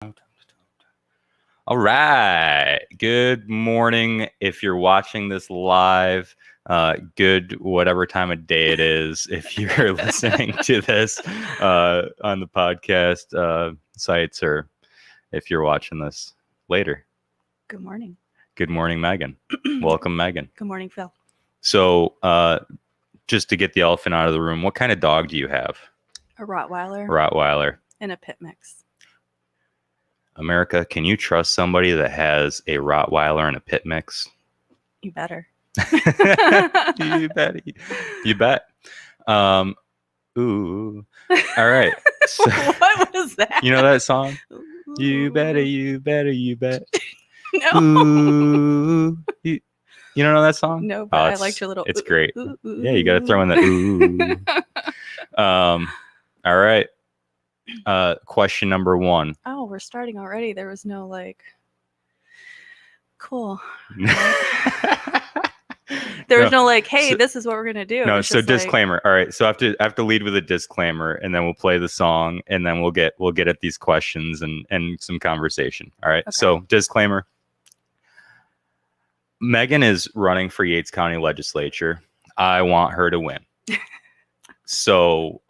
All right. Good morning. If you're watching this live, good whatever time of day it is. If you're listening to this on the podcast sites, or if you're watching this later. Good morning. Good morning, Megan. Welcome, Megan. Good morning, Phil. So, just to get the elephant out of the room, what kind of dog do you have? A Rottweiler. Rottweiler. And a pit mix. America, can you trust somebody that has a Rottweiler and a pit mix? You better. You bet. You bet. Ooh. All right. So, what was that? You know that song? Ooh. You better, you better, you bet. No. Ooh. You don't know that song? No, but I liked your little. It's ooh, great. ooh, ooh, Yeah, you got to throw in the ooh. All right. Question number 1. Oh, we're starting already. There was no cool. There was no hey, this is what we're gonna do. No, so disclaimer. All right, so I have to lead with a disclaimer, and then we'll play the song, and then we'll get at these questions and some conversation. All right. Okay. So disclaimer. Megan is running for Yates County Legislature. I want her to win. So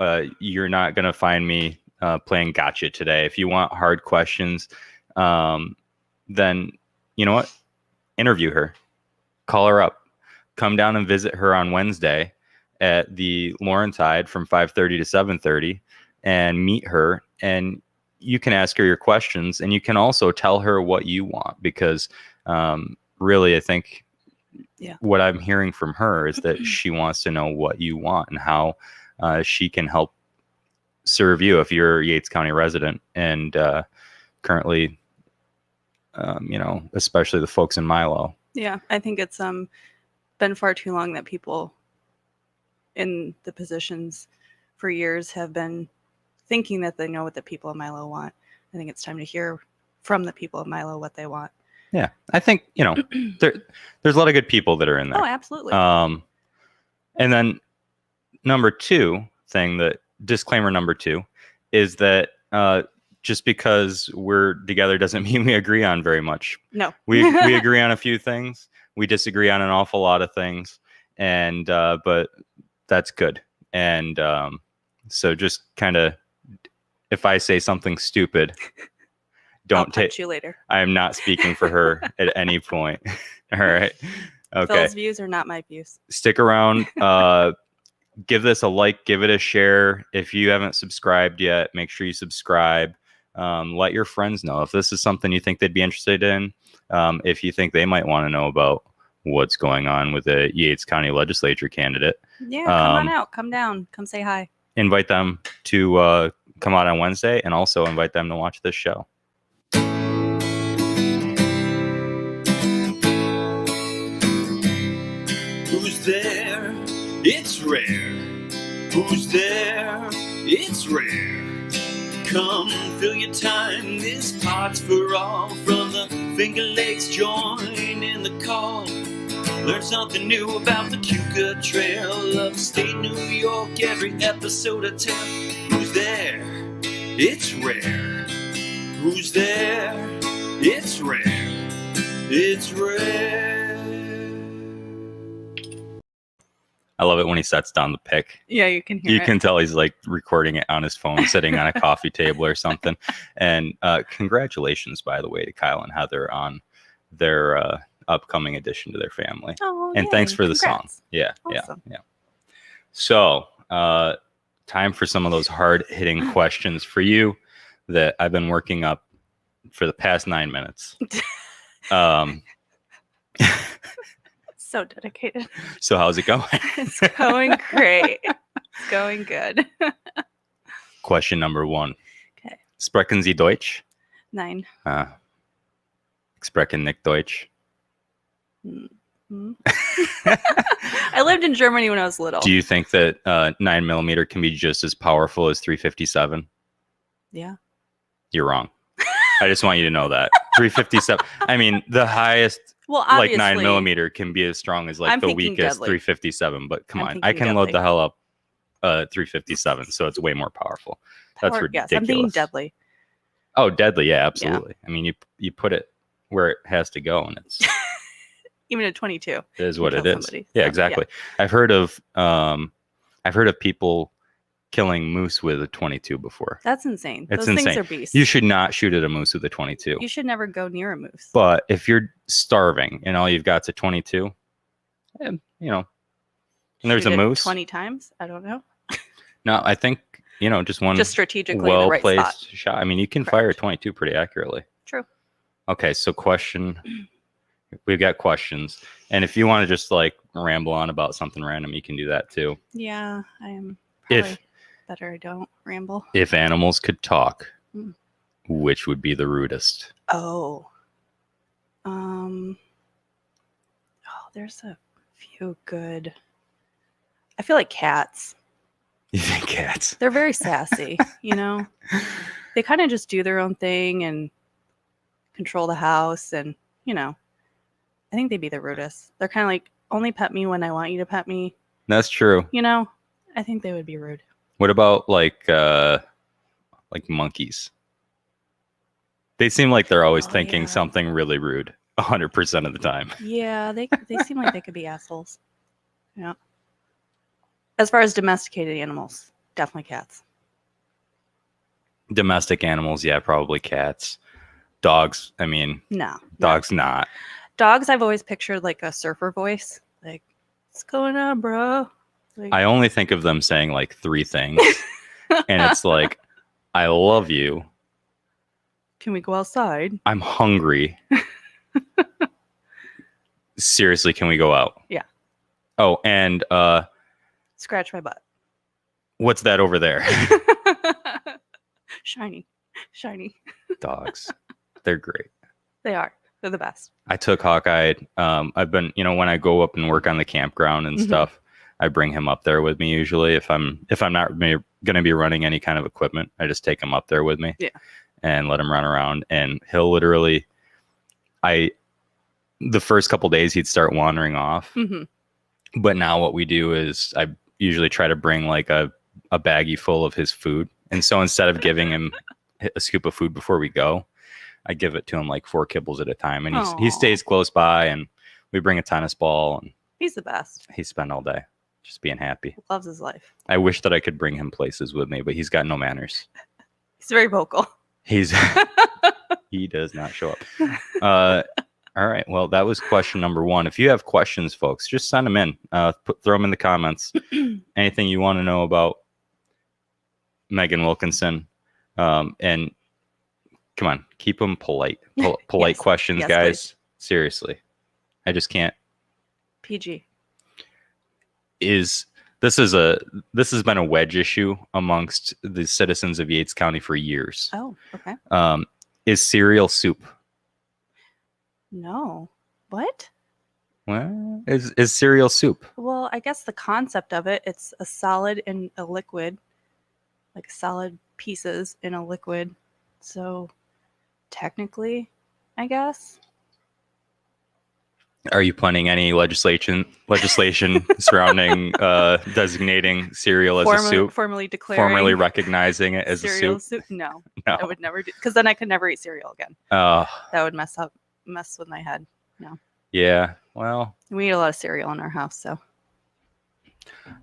you're not gonna find me playing gotcha today. If you want hard questions, then you know what? Interview her, call her up, come down and visit her on Wednesday at the Laurentide from 5:30 to 7:30 and meet her. And you can ask her your questions, and you can also tell her what you want, because really, I think what I'm hearing from her is that she wants to know what you want and how she can help serve you if you're a Yates County resident, and currently, especially the folks in Milo. Yeah, I think it's been far too long that people in the positions for years have been thinking that they know what the people of Milo want. I think it's time to hear from the people of Milo what they want. Yeah, I think there's a lot of good people that are in there. Oh, absolutely. And then disclaimer number 2 is that just because we're together doesn't mean we agree on very much. No. we agree on a few things. We disagree on an awful lot of things, and but that's good. And so just kind of, if I say something stupid, don't take you later. I am not speaking for her at any point. All right. Okay. Phil's views are not my views. Stick around. Give this a like, give it a share. If you haven't subscribed yet, make sure you subscribe. Let your friends know if this is something you think they'd be interested in. If you think they might want to know about what's going on with the Yates County Legislature candidate. Yeah, come on out, come down, come say hi. Invite them to come out on Wednesday, and also invite them to watch this show. Who's there? It's Rahr. Who's there? It's Rahr. Come fill your time, this pot's for all. From the Finger Lakes, join in the call. Learn something new about the Cuca Trail, upstate New York, every episode I tell. Who's there? It's Rahr. Who's there? It's Rahr. It's Rahr. I love it when he sets down the pick. Yeah, you can hear it. You can tell he's recording it on his phone, sitting on a coffee table or something. And congratulations, by the way, to Kyle and Heather on their upcoming addition to their family. Oh, and yay. Thanks for the Congrats. song. Yeah, awesome. Yeah. So, time for some of those hard-hitting questions for you that I've been working up for the past 9 minutes. So dedicated. So how's it going? It's going great. It's going good. Question number 1. Okay. Sprechen Sie Deutsch? 9. Sprechen nicht Deutsch? Mm-hmm. I lived in Germany when I was little. Do you think that 9mm can be just as powerful as 357? Yeah. You're wrong. I just want you to know that. 357. I mean, the highest, well, obviously, 9mm can be as strong as the weakest deadly. 357. But come on, I can load the hell up 357, so it's way more powerful. That's ridiculous. Yes, I'm thinking deadly. Oh, deadly. Yeah, absolutely. I mean, you put it where it has to go, and it's Even at 22. it is you what it kill is. somebody. Yeah, So, exactly. I've heard of people killing moose with a 22 before. That's insane. It's Those things insane. are beasts. You should not shoot at a moose with a 22. You should never go near a moose. But if you're starving and all you've got's a 22, and and there's Shoot a it moose. 20 times? I don't know. No, I think just one Just strategically in the right well-placed spot. shot. I mean, you can Correct. fire a 22 pretty accurately. True. Okay, so we've got questions, and if you want to just like ramble on about something random, you can do that too. Yeah, I am If- probably better I don't ramble. If animals could talk, Mm. which would be the rudest? Oh. There's a few good. I feel like cats. You think cats? They're very sassy, They kind of just do their own thing and control the house, and I think they'd be the rudest. They're kind of like, only pet me when I want you to pet me. That's true. I think they would be rude. What about like monkeys? They seem like they're always Oh, thinking yeah. something really rude 100% of the time. Yeah, they seem like they could be assholes. Yeah. As far as domesticated animals, definitely cats. Domestic animals, yeah, probably cats. Dogs, I mean, No. dogs not. Dogs, I've always pictured like a surfer voice. Like, what's going on, bro? Like, I only think of them saying like 3 things. And it's like, I love you. can we go outside? I'm hungry. Seriously, can we go out? Yeah. Oh, and Scratch my butt. what's that over there? Shiny. Dogs. They're great. They are. They're the best. I took Hawkeye. I've been, when I go up and work on the campground and Mhm. stuff, I bring him up there with me usually. If I'm not going to be running any kind of equipment, I just take him up there with me. Yeah. And let him run around, and he'll literally, the first couple days he'd start wandering off. Hmm. But now what we do is I usually try to bring like a baggie full of his food. And so instead of giving him a scoop of food before we go, I give it to him like 4 kibbles at a time. And he Aw. stays close by, and we bring a tennis ball, and He's the best. he spent all day just being happy. Loves his life. I wish that I could bring him places with me, but he's got no manners. He's very vocal. He does not show up. All right. Well, that was question number 1. If you have questions, folks, just send them in. Throw them in the comments. Anything you want to know about Megan Wilkinson, and come on, keep them polite. Polite Yes. questions, Yes, guys. please. Seriously, I just can't. PG. This has been a wedge issue amongst the citizens of Yates County for years. Oh, okay. Is cereal soup? No. What? Well, is cereal soup? Well, I guess the concept of it, it's a solid in a liquid, like solid pieces in a liquid. So technically, I guess. Are you planning any legislation surrounding designating cereal as a soup, Formally declaring. formally recognizing it as a cereal soup? No, No. I would never do, because then I could never eat cereal again. Uh, That would mess with my head. yeah. Well, We eat a lot of cereal in our house, so.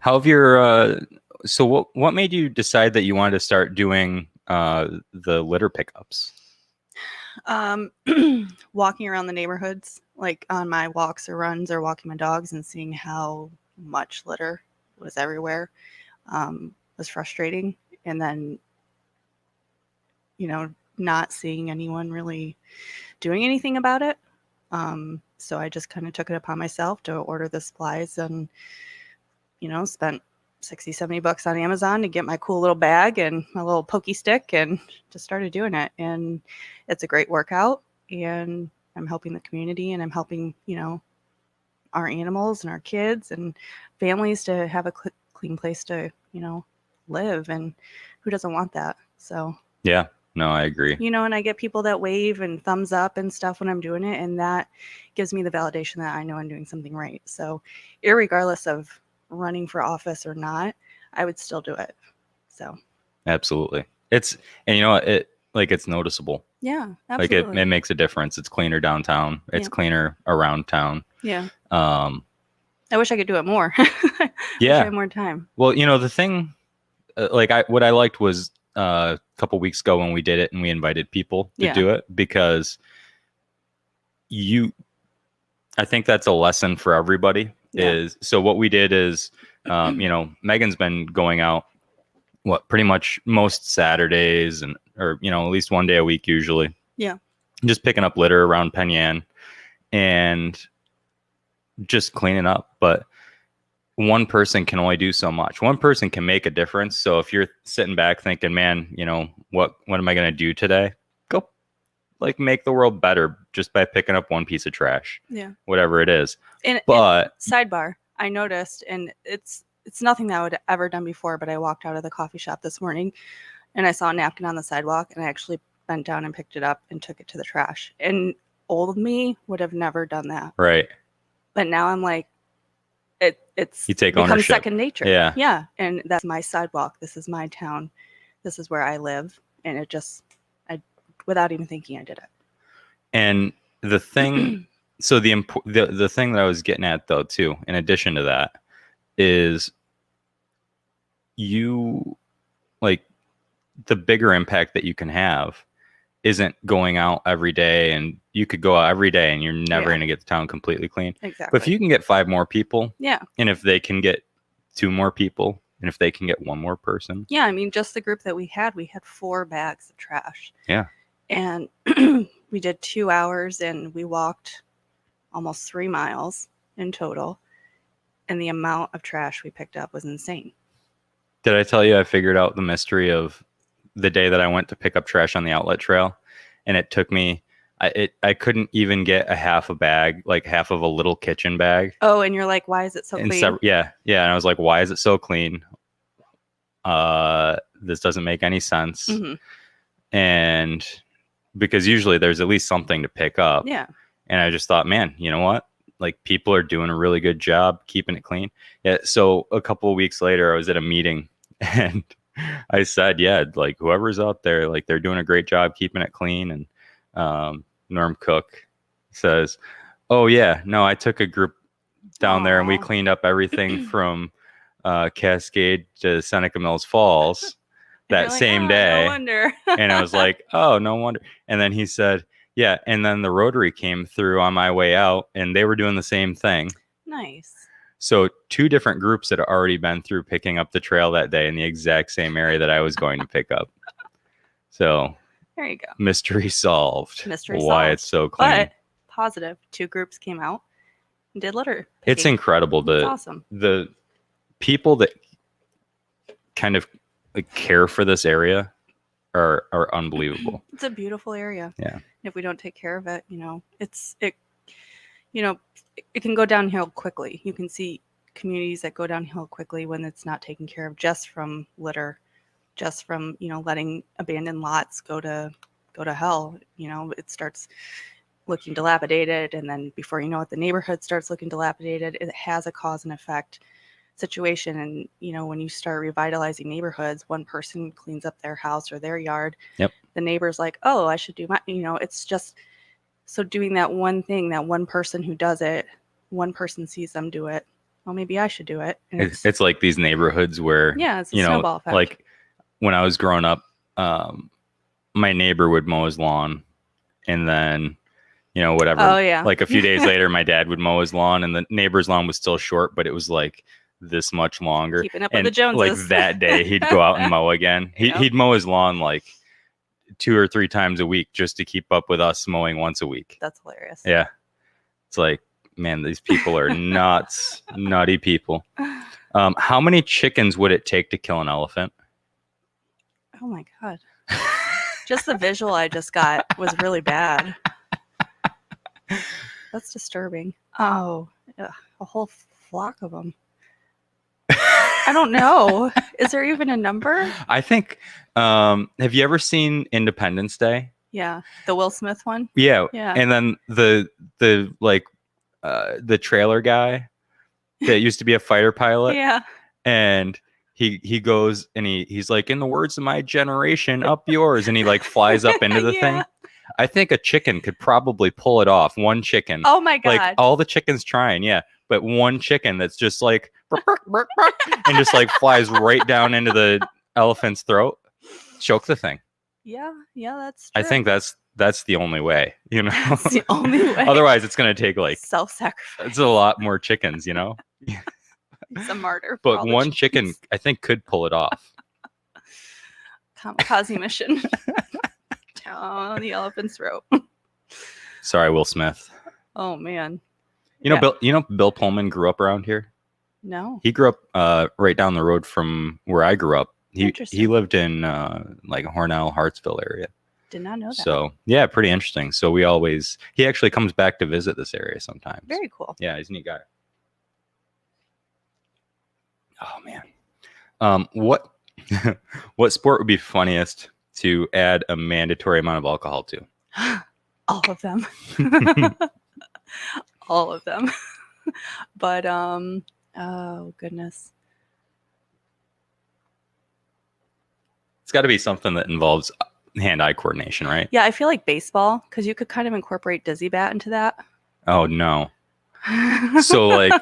how have your so what made you decide that you wanted to start doing the litter pickups? Walking around the neighborhoods, like on my walks or runs or walking my dogs, and seeing how much litter was everywhere, was frustrating. And then, not seeing anyone really doing anything about it. So I just kind of took it upon myself to order the supplies, and, spent $60-$70 on Amazon to get my cool little bag and my little pokey stick, and just started doing it. And it's a great workout, and I'm helping the community, and I'm helping, our animals and our kids and families to have a clean place to, live. And who doesn't want that? So, Yeah. No, I agree. and I get people that wave and thumbs up and stuff when I'm doing it, and that gives me the validation that I know I'm doing something right. So irregardless of running for office or not, I would still do it. So Absolutely. And like it's noticeable. Yeah, Like absolutely. it makes a difference. It's cleaner downtown. It's Yeah. cleaner around town. Yeah. Um, I wish I could do it more. I wish I yeah. had more time. Well, the thing, what I liked was a couple weeks ago when we did it and we invited people to Yeah. do it, because I think that's a lesson for everybody. Yeah. So what we did is, Megan's been going out pretty much most Saturdays or at least one day a week usually. Yeah. Just picking up litter around Penn Yan and just cleaning up. But one person can only do so much. One person can make a difference. So if you're sitting back thinking, man, what am I going to do today? Go make the world better just by picking up one piece of trash. Yeah. Whatever it is. And sidebar, I noticed, and it's nothing that I would ever done before, but I walked out of the coffee shop this morning and I saw a napkin on the sidewalk and I actually bent down and picked it up and took it to the trash. And old me would have never done that. Right. But now I'm like, it's you take become ownership. Second nature. Yeah. Yeah. And that's my sidewalk. This is my town. This is where I live. And without even thinking, I did it. And the thing, so the thing that I was getting at though, too, in addition to that, is the bigger impact that you can have isn't going out every day, and you could go out every day and you're never going to get the town completely clean. Exactly. But if you can get 5 more people, yeah, and if they can get 2 more people, and if they can get 1 more person, yeah, I mean, just the group that we had 4 bags of trash. Yeah. And we did 2 hours and we walked almost 3 miles in total, and the amount of trash we picked up was insane. Did I tell you I figured out the mystery of the day that I went to pick up trash on the outlet trail, and it took me, I couldn't even get a half a bag, like half of a little kitchen bag. Oh, and you're like, why is it so clean? Yeah. And I was like, why is it so clean? This doesn't make any sense. Mm-hmm. And because usually there's at least something to pick up. Yeah. And I just thought, man, you know what? Like, people are doing a really good job keeping it clean. Yeah. So a couple of weeks later, I was at a meeting and I said, yeah, like whoever's out there, like they're doing a great job keeping it clean. And Norm Cook says, oh yeah, no, I took a group down there and we cleaned up everything from Cascade to Seneca Mills Falls that same day. No wonder. And I was like, oh, no wonder. And then he said, yeah. And then the Rotary came through on my way out and they were doing the same thing. Nice. So 2 different groups that had already been through picking up the trail that day in the exact same area that I was going to pick up. So there you go. Mystery solved. Mystery why solved. it's so clean. But positive, 2 groups came out and did litter picking. It's incredible. It's awesome. The people that kind of care for this area are unbelievable. It's a beautiful area. Yeah. If we don't take care of it, it can go downhill quickly. You can see communities that go downhill quickly when it's not taken care of, just from litter, just from, letting abandoned lots go to hell. It starts looking dilapidated, and then before you know it, the neighborhood starts looking dilapidated. It has a cause and effect situation. And when you start revitalizing neighborhoods, one person cleans up their house or their yard. Yep. The neighbor's like, oh, I should do my, it's just, so doing that one thing, that one person who does it, one person sees them do it, well, maybe I should do it. And it's like these neighborhoods where, it's a snowball effect. Like when I was growing up, my neighbor would mow his lawn, and then, whatever. Oh, yeah. Like a few days later, my dad would mow his lawn, and the neighbor's lawn was still short, but it was like this much longer. Keeping up with the Joneses. Like that day, he'd go out and mow again. He'd mow his lawn like 2 or 3 times a week just to keep up with us mowing once a week. That's hilarious. Yeah. It's like, man, these people are nuts, nutty people. How many chickens would it take to kill an elephant? Oh my God. Just the visual I just got was really bad. That's disturbing. Oh, a whole flock of them. I don't know. Is there even a number? I think, have you ever seen Independence Day? Yeah. The Will Smith one? Yeah. Yeah. And then the trailer guy that used to be a fighter pilot. Yeah. And he goes and he's like, in the words of my generation, up yours, and he like flies up into the thing. Yeah. I think a chicken could probably pull it off. One chicken. Oh my God. Like all the chickens trying, yeah. But one chicken that's just like and just like flies right down into the elephant's throat, choke the thing. Yeah, that's true. I think that's the only way, you know. That's the only way. Otherwise, it's gonna take like self-sacrifice. it's a lot more chickens, you know. It's a martyr. For But all the one chickens. chicken, I think, could pull it off. Kamikaze mission. Down the elephant's throat. Sorry, Will Smith. Oh man. You know, Yeah. Bill Pullman grew up around here. No. He grew up right down the road from where I grew up. He Interesting. lived in like Hornell, Hartsville area. Did not know that. So yeah, pretty interesting. So he actually comes back to visit this area sometimes. Very cool. Yeah, he's a neat guy. Oh man, what what sport would be funniest to add a mandatory amount of alcohol to? All of them. All of them. But oh goodness. It's got to be something that involves hand-eye coordination, right? Yeah, I feel like baseball, because you could kind of incorporate dizzy bat into that. Oh no. So like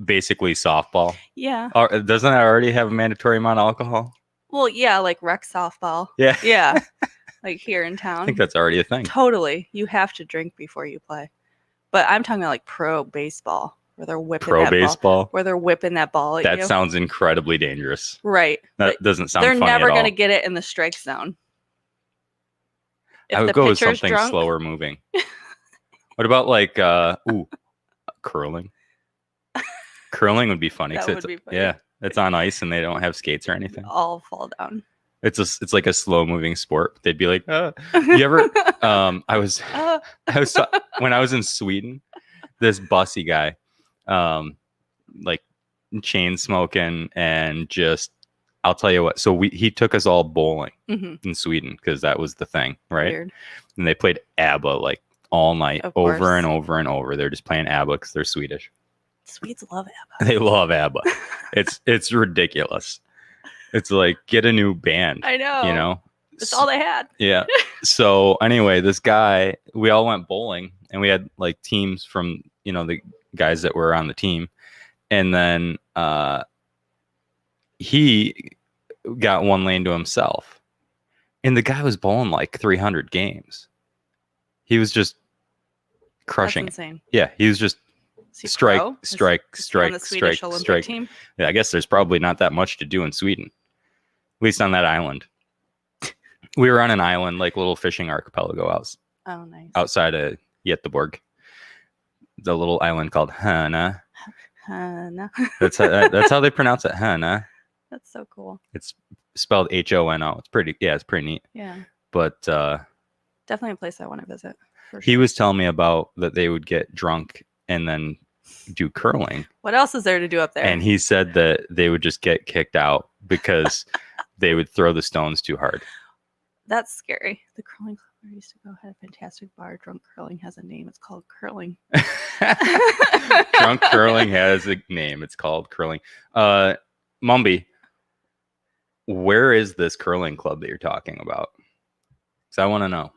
basically softball. Yeah. Doesn't that already have a mandatory amount of alcohol? Well, yeah, like rec softball. Yeah. Yeah. Like here in I town. think that's already a thing. Totally. You have to drink before you play. But I'm talking about like pro baseball, where they're whipping Pro that ball. baseball. Where they're whipping that ball at That you. sounds incredibly dangerous. Right. That But doesn't sound they're funny never at all. going to get it in the strike zone. If I would the go with pitcher's something drunk, slower moving. What about like curling? Curling would be funny. 'Cause That it's, would be funny. Yeah, it's on ice and they don't have skates or anything. all fall down. It's like a slow moving sport. They'd be like, you ever? I was when I was in Sweden, this bussy guy, like chain smoking and just. I'll tell you what. So he took us all bowling in Sweden because that was the thing, right? Weird. And they played ABBA like all night, Of over course. and over and over. They're just playing ABBA because they're Swedish. Swedes love ABBA. They love ABBA. It's ridiculous. It's like get a new band. I know. You know, That's all they had. Yeah. So anyway, this guy, we all went bowling and we had like teams from, the guys that were on the team. And then he got one lane to himself. And the guy was bowling like 300 games. He was just crushing. That's insane. Yeah. He was just Is he strike, pro? strike, Is he on strike, the Swedish strike, Olympic strike. team? Yeah, I guess there's probably not that much to do in Sweden, at least on that island. We were on an island, like little fishing archipelago Oh, nice. outside of Göteborg. The little island called Hana. No. That's how they pronounce it, Hana. That's so cool. It's spelled Hono. It's pretty neat. Yeah. But Definitely a place I want to visit. For he sure. was telling me about that they would get drunk and then do curling. What else is there to do up there? And he said that they would just get kicked out because they would throw the stones too hard. That's scary. The curling club where I used to go had a fantastic bar. Drunk curling has a name. It's called curling. Drunk curling has a name. It's called curling. Mumby, where is this curling club that you're talking about? Because I want to know.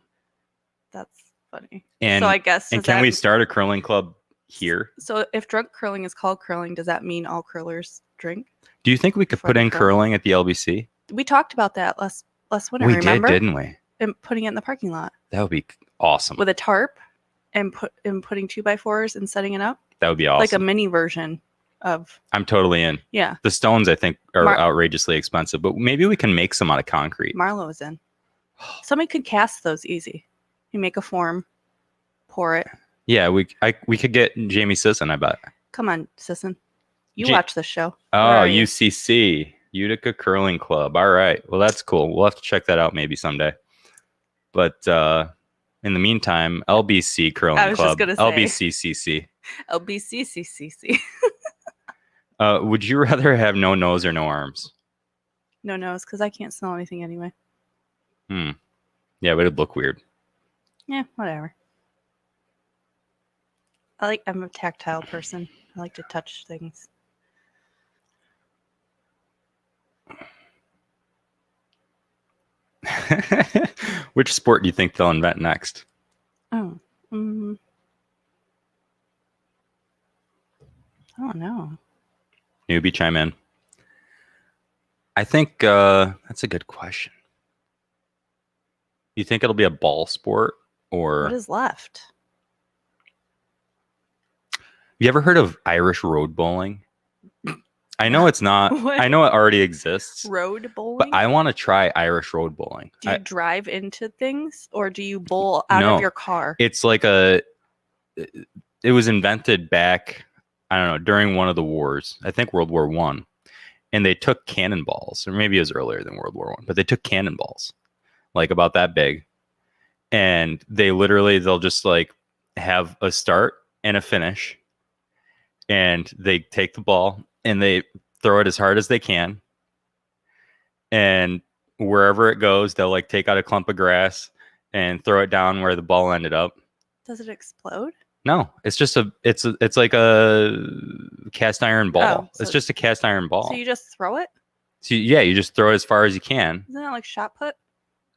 That's funny. And so I guess. and can we start a curling club here? So if drunk curling is called curling, does that mean all curlers drink? Do you think we could Before put they in curl? curling at the LBC? We talked about that last winter. We remember? did, didn't we? And putting it in the parking lot That would be awesome. with a tarp and putting 2x4s and setting it up That would be awesome. like a mini version of. I'm totally in. Yeah. The stones, I think, are Mar- outrageously expensive, but maybe we can make some out of concrete. Marlo is in. Somebody could cast those easy. You make a form, pour it. Yeah, we could get Jamie Sisson, I bet. Come on, Sisson. You Ja- watch this show. Oh, Where are you? UCC, Utica Curling Club. All right. Well, that's cool. We'll have to check that out maybe someday. But in the meantime, LBC Curling I was just Club. gonna say. LBCCC. LBCCCC. Would you rather have no nose or no arms? No nose, because I can't smell anything anyway. Yeah, but it'd look weird. Yeah, whatever. I'm a tactile person. I like to touch things. Which sport do you think they'll invent next? Oh, I don't know. Newbie, chime in. I think that's a good question. You think it'll be a ball sport or? What is left? You ever heard of Irish road bowling? I know it's not. What? I know it already exists. Road bowling? But I want to try Irish road bowling. Do you drive into things or do you bowl out No. of your car? It's like it was invented back, I don't know, during one of the wars. I think World War I. And they took cannonballs, or maybe it was earlier than World War I, but they took cannonballs, like about that big. And they'll just like have a start and a finish. And they take the ball and they throw it as hard as they can. And wherever it goes, they'll like take out a clump of grass and throw it down where the ball ended up. Does it explode? No, it's just it's like a cast iron ball. Oh, so it's just a cast iron ball. So you just throw it? So yeah, you just throw it as far as you can. Isn't that like shot put?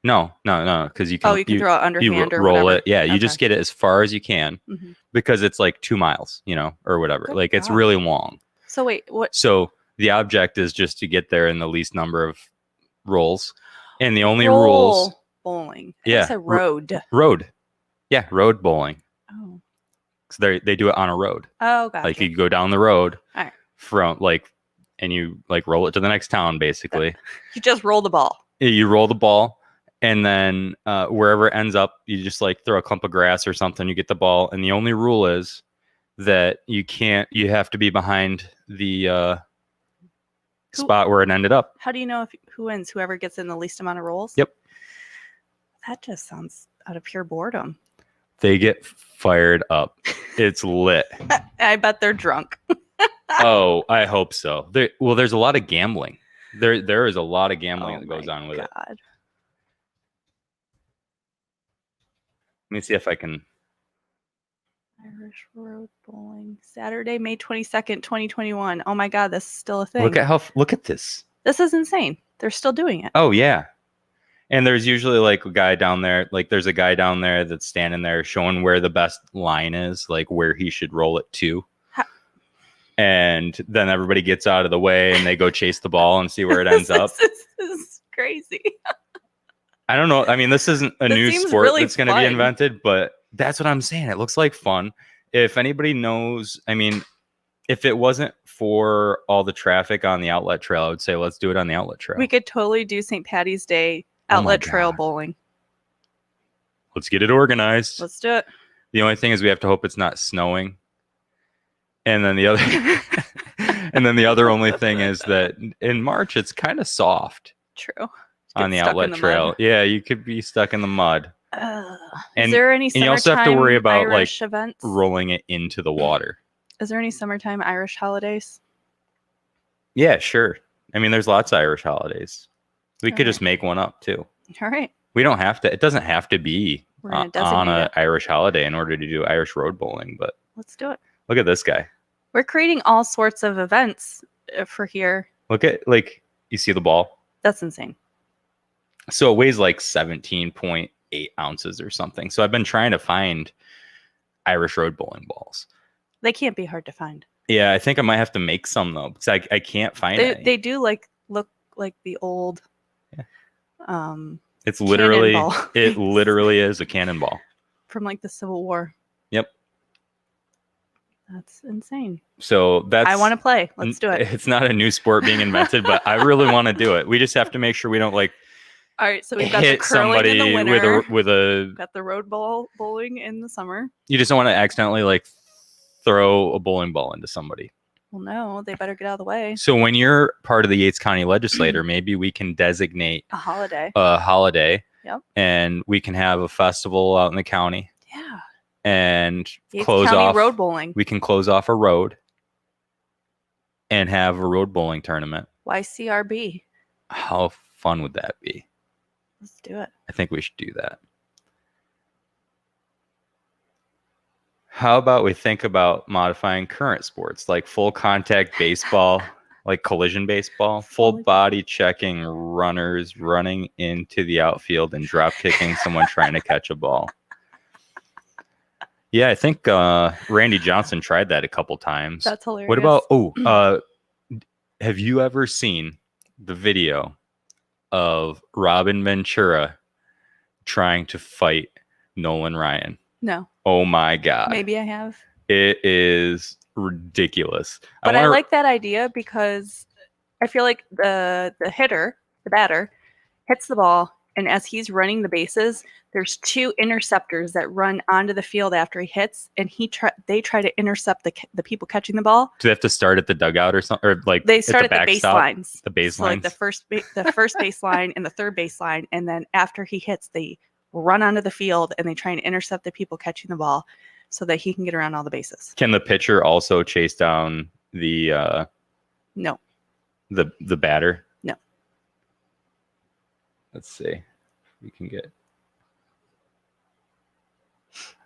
No, because you can. Oh, you can throw it underhand or roll whatever. it. Yeah, you Okay. just get it as far as you can because it's like 2 miles, or whatever. Good like it's God. really long. So wait, what? So the object is just to get there in the least number of rolls, and the only Roll rules. bowling. Yeah, I said road. Road. Yeah, road bowling. Oh. So they do it on a road. Oh, gotcha. Like you go down the road All right. from and you like roll it to the next town. Basically, You just roll the ball. you roll the ball, and then wherever it ends up, you just like throw a clump of grass or something. You get the ball, and the only rule is that you have to be behind the spot where it ended up. How do you know who wins? Whoever gets in the least amount of rolls? Yep. That just sounds out of pure boredom. They get fired up. It's lit. I bet they're drunk. Oh, I hope so. There's a lot of gambling. There is a lot of gambling that goes my on with it. God. Let me see if I can. Irish road bowling. Saturday, May 22nd, 2021. Oh my God, this is still a thing. Look at this. This is insane. They're still doing it. Oh yeah. And there's usually like a guy down there, like there's a guy down there that's standing there showing where the best line is, like where he should roll it to. And then everybody gets out of the way and they go chase the ball and see where it ends up. This is crazy. I don't know. I mean, this isn't a new seems sport really that's going to be fun. invented, but that's what I'm saying. It looks like fun. If anybody knows, I mean, if it wasn't for all the traffic on the outlet trail, I would say let's do it on the outlet trail. We could totally do St. Patty's Day Oh my outlet trail God. bowling. Let's get it organized. Let's do it. The only thing is we have to hope it's not snowing. And then the other only thing is that in March it's kind of soft True. on the Get stuck outlet in the trail. mud. Yeah, you could be stuck in the mud. Is there any and you also have to worry about Irish events? rolling it into the water. Is there any summertime Irish holidays? Yeah, sure. I mean, there's lots of Irish holidays. We could Alright. just make one up too. All right. We don't have to. It doesn't have to be We're gonna on designate an it. Irish holiday in order to do Irish road bowling. But Let's do it. look at this guy. We're creating all sorts of events for here. Look at you see the ball. That's insane. So it weighs like 17.8 ounces or something. So I've been trying to find Irish road bowling balls. They can't be hard to find. Yeah, I think I might have to make some though because I can't find any. They do look like the old. Yeah. It's literally cannonball. it literally is a cannonball. From like the Civil War. Yep. That's insane. So I want to play. Let's do it. It's not a new sport being invented, but I really want to do it. We just have to make sure we don't All right, so we've got the hit curling somebody in the winter. with a. Got the road bowling in the summer. You just don't want to accidentally throw a bowling ball into somebody. Well, no, they better get out of the way. So when you're part of the Yates County Legislature, maybe we can designate A holiday. a holiday. Yep. And we can have a festival out in the county Yeah. and Yates close County off. road bowling. We can close off a road and have a road bowling tournament. YCRB. How fun would that be? Let's do it. I think we should do that. How about we think about modifying current sports like full contact baseball like collision baseball, full Volleyball. body checking runners running into the outfield and drop kicking someone trying to catch a ball. Yeah, I think Randy Johnson tried that a couple times. That's hilarious. What about have you ever seen the video of Robin Ventura trying to fight Nolan Ryan? No. Oh my God. Maybe I have. It is ridiculous. But I like that idea because I feel like the batter, hits the ball, and as he's running the bases, there's two interceptors that run onto the field after he hits, and they try to intercept the people catching the ball. Do they have to start at the dugout or something, or like they start at the baselines? The baselines. So like the first baseline and the third baseline, and then after he hits, they run onto the field and they try and intercept the people catching the ball, so that he can get around all the bases. Can the pitcher also chase down the No. The batter? No. Let's see. We can get.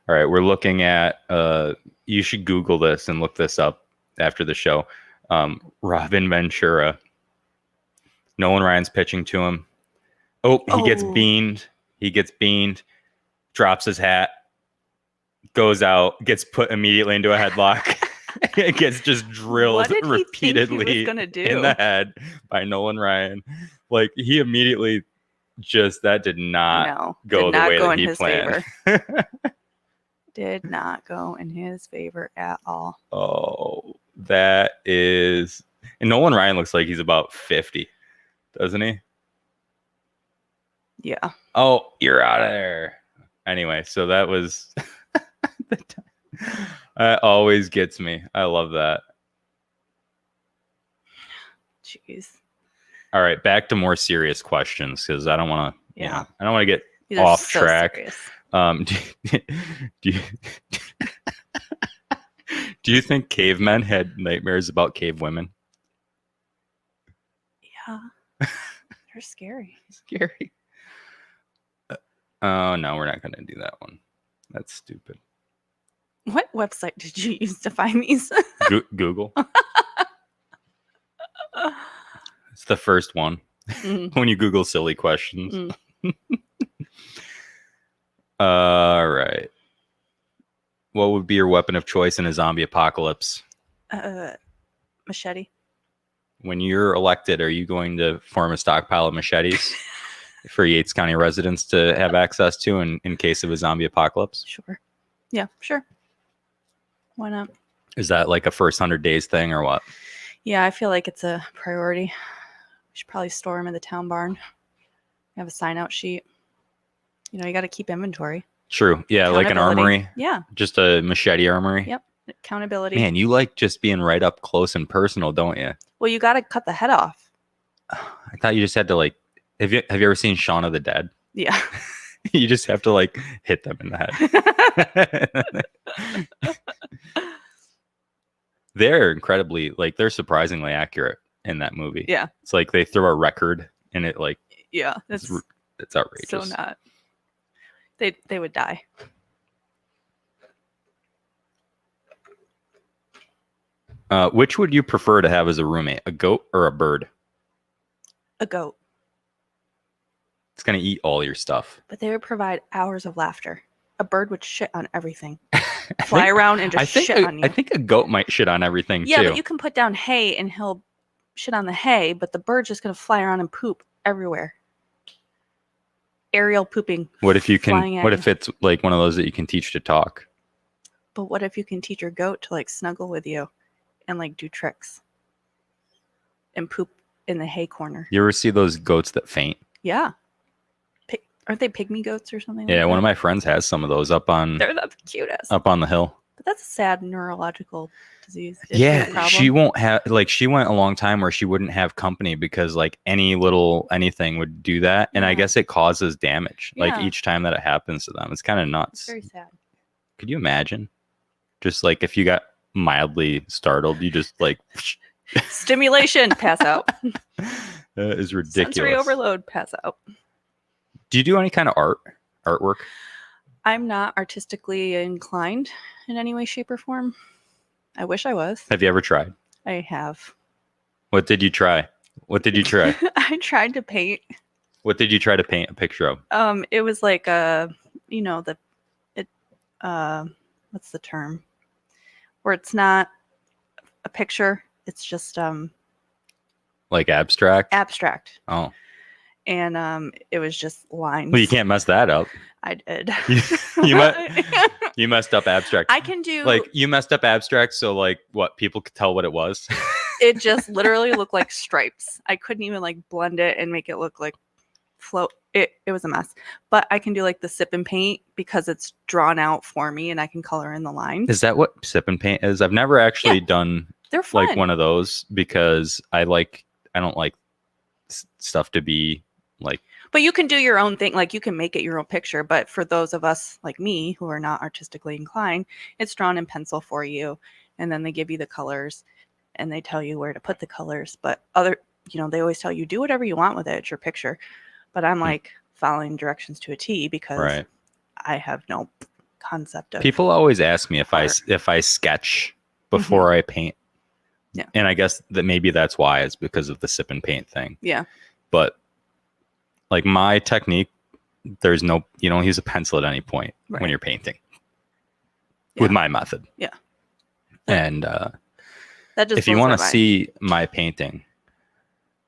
All right, we're looking at. You should Google this and look this up after the show. Robin Ventura. Nolan Ryan's pitching to him. He gets beamed. He gets beamed. Drops his hat. Goes out. Gets put immediately into a headlock. It gets just drilled repeatedly in the head by Nolan Ryan. Like he immediately. That did not go the way that he planned. Did not go in his favor at all. Oh, that is. And Nolan Ryan looks like he's about 50, doesn't he? Yeah. Oh, you're out of there. Anyway, so that was. That always gets me. I love that. Jeez. All right, back to more serious questions because I don't want to. Yeah. I don't want to get These are off so track. serious. Do you think cavemen had nightmares about cave women? Yeah. They're scary. Scary. Oh no, we're not going to do that one. That's stupid. What website did you use to find these? Google. It's the first one. When you Google silly questions. All right. What would be your weapon of choice in a zombie apocalypse? Machete. When you're elected, are you going to form a stockpile of machetes for Yates County residents to have access to in case of a zombie apocalypse? Sure. Yeah, sure. Why not? Is that like a first 100 days thing or what? Yeah, I feel like it's a priority. We should probably store them in the town barn. Have a sign out sheet. You know, you got to keep inventory. True. Yeah, like an armory. Yeah. Just a machete armory. Yep. Accountability. Man, you like just being right up close and personal, don't you? Well, you got to cut the head off. I thought you just had to like. Have you ever seen Shaun of the Dead? Yeah. You just have to like hit them in the head. They're incredibly they're surprisingly accurate in that movie. Yeah. It's like they throw a record and it like. Yeah. It's outrageous. So not. They would die. Which would you prefer to have as a roommate, a goat or a bird? A goat. It's going to eat all your stuff. But they would provide hours of laughter. A bird would shit on everything. Fly around and just shit on you. I think a goat might shit on everything, yeah, too. but you can put down hay and he'll shit on the hay, but the bird's just going to fly around and poop everywhere. Aerial pooping. What if it's like one of those that you can teach to talk? But what if you can teach your goat to like snuggle with you and like do tricks and poop in the hay corner? You ever see those goats that faint? Yeah. Aren't they pygmy goats or something? Yeah, like one of my friends has some of those up on. They're the cutest. Up on the hill. But that's a sad neurological disease. Yeah, she won't have she went a long time where she wouldn't have company because like anything would do that, and I guess it causes damage like each time that it happens to them. It's kind of nuts. It's very sad. Could you imagine? Just like if you got mildly startled, you just like stimulation, pass out. That is ridiculous. Sensory overload, pass out. Do you do any kind of artwork? I'm not artistically inclined in any way, shape, or form. I wish I was. Have you ever tried? I have. What did you try? What did you try? I tried to paint. What did you try to paint a picture of? It was like what's the term? Where it's not a picture, it's just Like abstract? abstract. Oh. And it was just lines. Well, you can't mess that up. I did. You messed up abstract. I can do Like you messed up abstract, so like what people could tell what it was. it just literally looked like stripes. I couldn't even like blend it and make it look like float. It was a mess. But I can do like the sip and paint because it's drawn out for me and I can color in the lines. Is that what sip and paint is? I've never actually done They're fun. like one of those because I don't like stuff to be like. But you can do your own thing. Like you can make it your own picture. But for those of us like me who are not artistically inclined, it's drawn in pencil for you. And then they give you the colors and they tell you where to put the colors. But they always tell you do whatever you want with it. It's your picture. But I'm like following directions to a T because I have no concept of. People always ask me if I sketch before I paint. Yeah. And I guess that maybe that's why, it's because of the sip and paint thing. Yeah. But like my technique, you don't use a pencil at any point when you're painting. With my method. Yeah. And that just if you want to see my painting,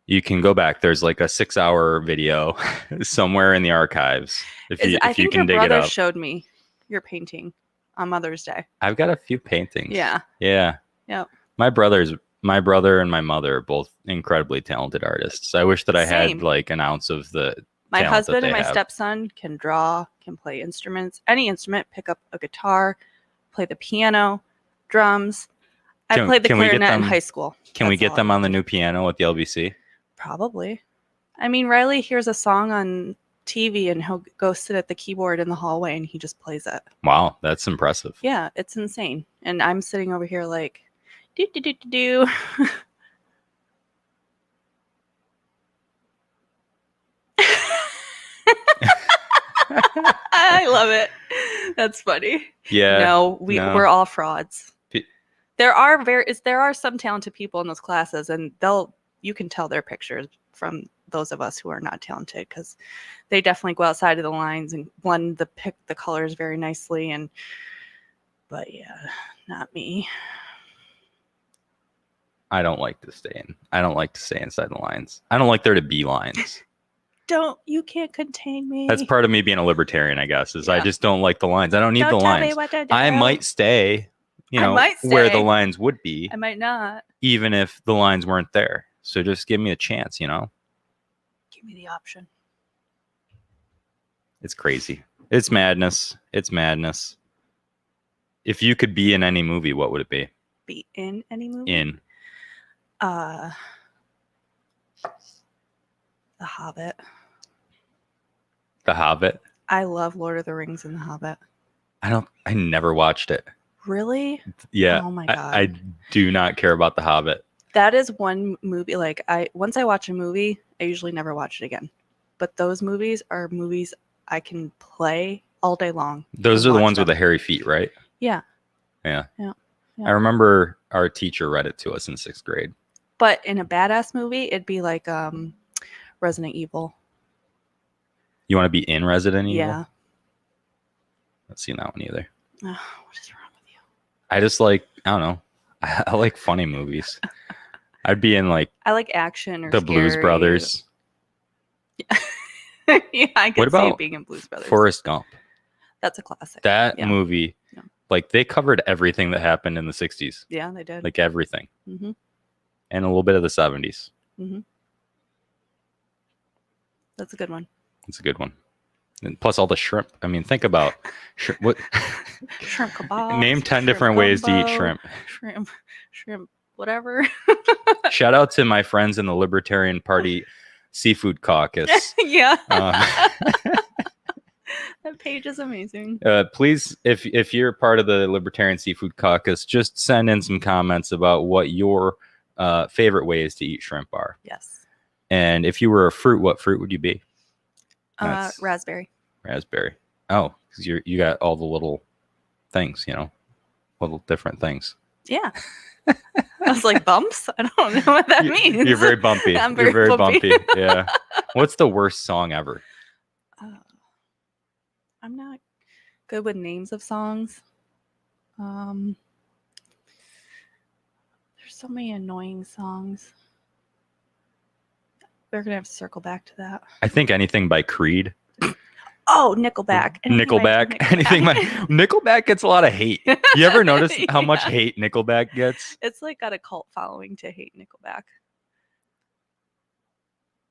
you can go back. There's like a 6-hour video somewhere in the archives. I think you can dig your it brother up. showed me your painting on Mother's Day. I've got a few paintings. Yeah. Yeah. Yep. My brother and my mother are both incredibly talented artists. I wish that I had like an ounce of the My talent husband that and they my have. stepson can draw, can play instruments, any instrument, pick up a guitar, play the piano, drums. I played the clarinet in high school. Can we get them on the new piano at the LBC? Probably. I mean, Riley hears a song on TV and he'll go sit at the keyboard in the hallway and he just plays it. Wow, that's impressive. Yeah, it's insane. And I'm sitting over here like, do do do do do. I love it. That's funny. Yeah. No, we're all frauds. There are some talented people in those classes, and you can tell their pictures from those of us who are not talented because they definitely go outside of the lines and blend the colors very nicely. But yeah, not me. I don't like to stay inside the lines. I don't like there to be lines. You can't contain me. That's part of me being a libertarian, I guess, is I just don't like the lines. I don't need the Don't tell me lines. what to do. I might stay, where the lines would be. I might not. Even if the lines weren't there. So just give me a chance, Give me the option. It's crazy. It's madness. It's madness. If you could be in any movie, what would it be? Be in any movie? In. The Hobbit. The Hobbit? I love Lord of the Rings and The Hobbit. I never watched it. Really? Yeah. Oh my God. I do not care about The Hobbit. That is one movie. Like once I watch a movie, I usually never watch it again. But those movies are movies I can play all day long. Those are the ones with the hairy feet, right? Yeah. Yeah. Yeah. I remember our teacher read it to us in 6th grade. But in a badass movie, it'd be like Resident Evil. You want to be in Resident Evil? Yeah. Not seen that one either. Oh, what is wrong with you? I just like, I don't know. I like funny movies. I'd be in like I like action or the Blues Brothers. Yeah, I can see it being in Blues Brothers. Forrest Gump? That's a classic. That movie, like they covered everything that happened in the 60s. Yeah, they did. Like everything. Mm-hmm. And a little bit of the 70s. Mm-hmm. That's a good one. It's a good one. And plus all the shrimp. I mean, think about what shrimp kebab. Name 10 different ways to eat shrimp. Shrimp, whatever. Shout out to my friends in the Libertarian Party Seafood Caucus. Yeah. That page is amazing. Please, if you're part of the Libertarian Seafood Caucus, just send in some comments about what your favorite ways to eat shrimp are. Yes. And if you were a fruit, what fruit would you be? Raspberry. Raspberry. Oh, because you got all the little things, little different things. Yeah. I was like, bumps? I don't know what that means. You're very bumpy. I'm You're very bumpy. bumpy. Yeah. What's the worst song ever? I'm not good with names of songs. There's so many annoying songs. We're gonna have to circle back to that. I think anything by Creed. Oh, Nickelback. Nickelback. Anything by Nickelback gets a lot of hate. You ever notice how much Yeah. hate Nickelback gets? It's like got a cult following to hate Nickelback.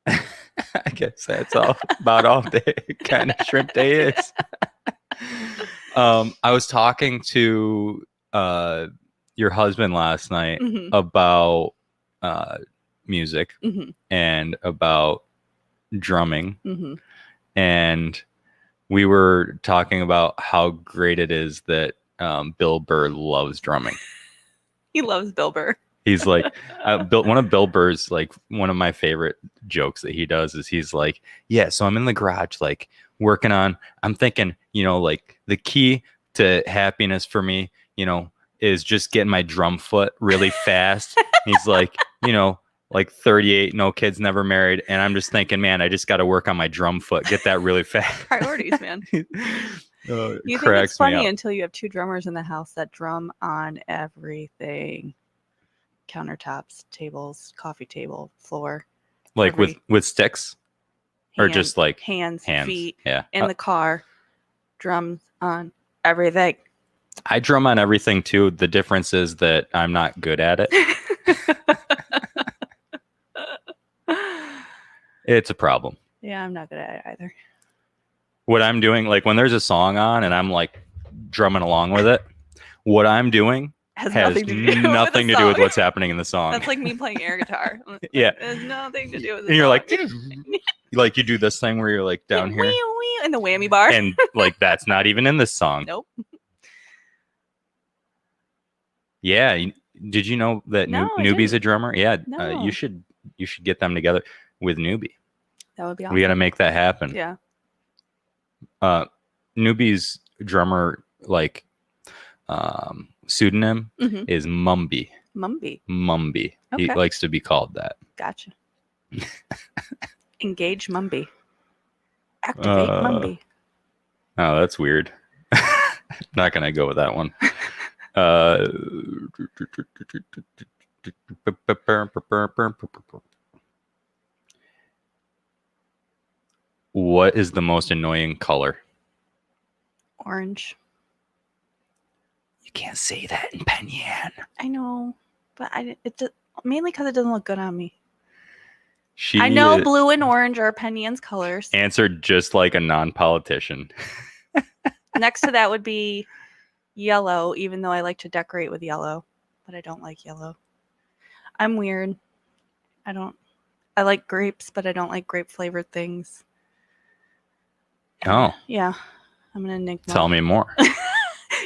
I guess that's about all day kind of shrimp day is. I was talking to your husband last night Mhm. about music Mhm. and about drumming, Mhm. and we were talking about how great it is that Bill Burr loves drumming. He loves Bill Burr. He's like, one of Bill Burr's, like, one of my favorite jokes that he does is he's like, yeah, so I'm in the garage, like, working on, I'm thinking, like, the key to happiness for me, is just getting my drum foot really fast. He's like, like 38, no kids, never married. And I'm just thinking, man, I just got to work on my drum foot, get that really fast. Priorities, man. You think it's funny until you have two drummers in the house that drum on everything. Countertops, tables, coffee table, floor. Like with sticks? Or just like hands, feet, yeah. in the car, drums on everything. I drum on everything too. The difference is that I'm not good at it. It's a problem. Yeah, I'm not good at it either. What I'm doing, like when there's a song on and I'm like drumming along with it, what I'm doing has nothing to do with what's happening in the song. That's like me playing air guitar. Yeah. It has nothing to do with the and you're song. like you do this thing where you're like down here in the whammy bar. and like that's not even in this song. Nope. Yeah. Did you know that Newbie's a drummer? Yeah. No. You should get them together with Newbie. That would be awesome. We got to make that happen. Yeah. Newbie's drummer, like, pseudonym is Mumby. Mumby. Okay. He likes to be called that. Gotcha. Engage Mumby. Activate Mumby. Oh, that's weird. Not gonna go with that one. What is the most annoying color? Orange. You can't say that in Penyan. I know, but mainly because it doesn't look good on me. She I know blue and orange are Penyan's colors. Answered just like a non-politician. Next to that would be yellow, even though I like to decorate with yellow, but I don't like yellow. I'm weird. I like grapes, but I don't like grape flavored things. Oh. Yeah. I'm going to nick. Tell me more.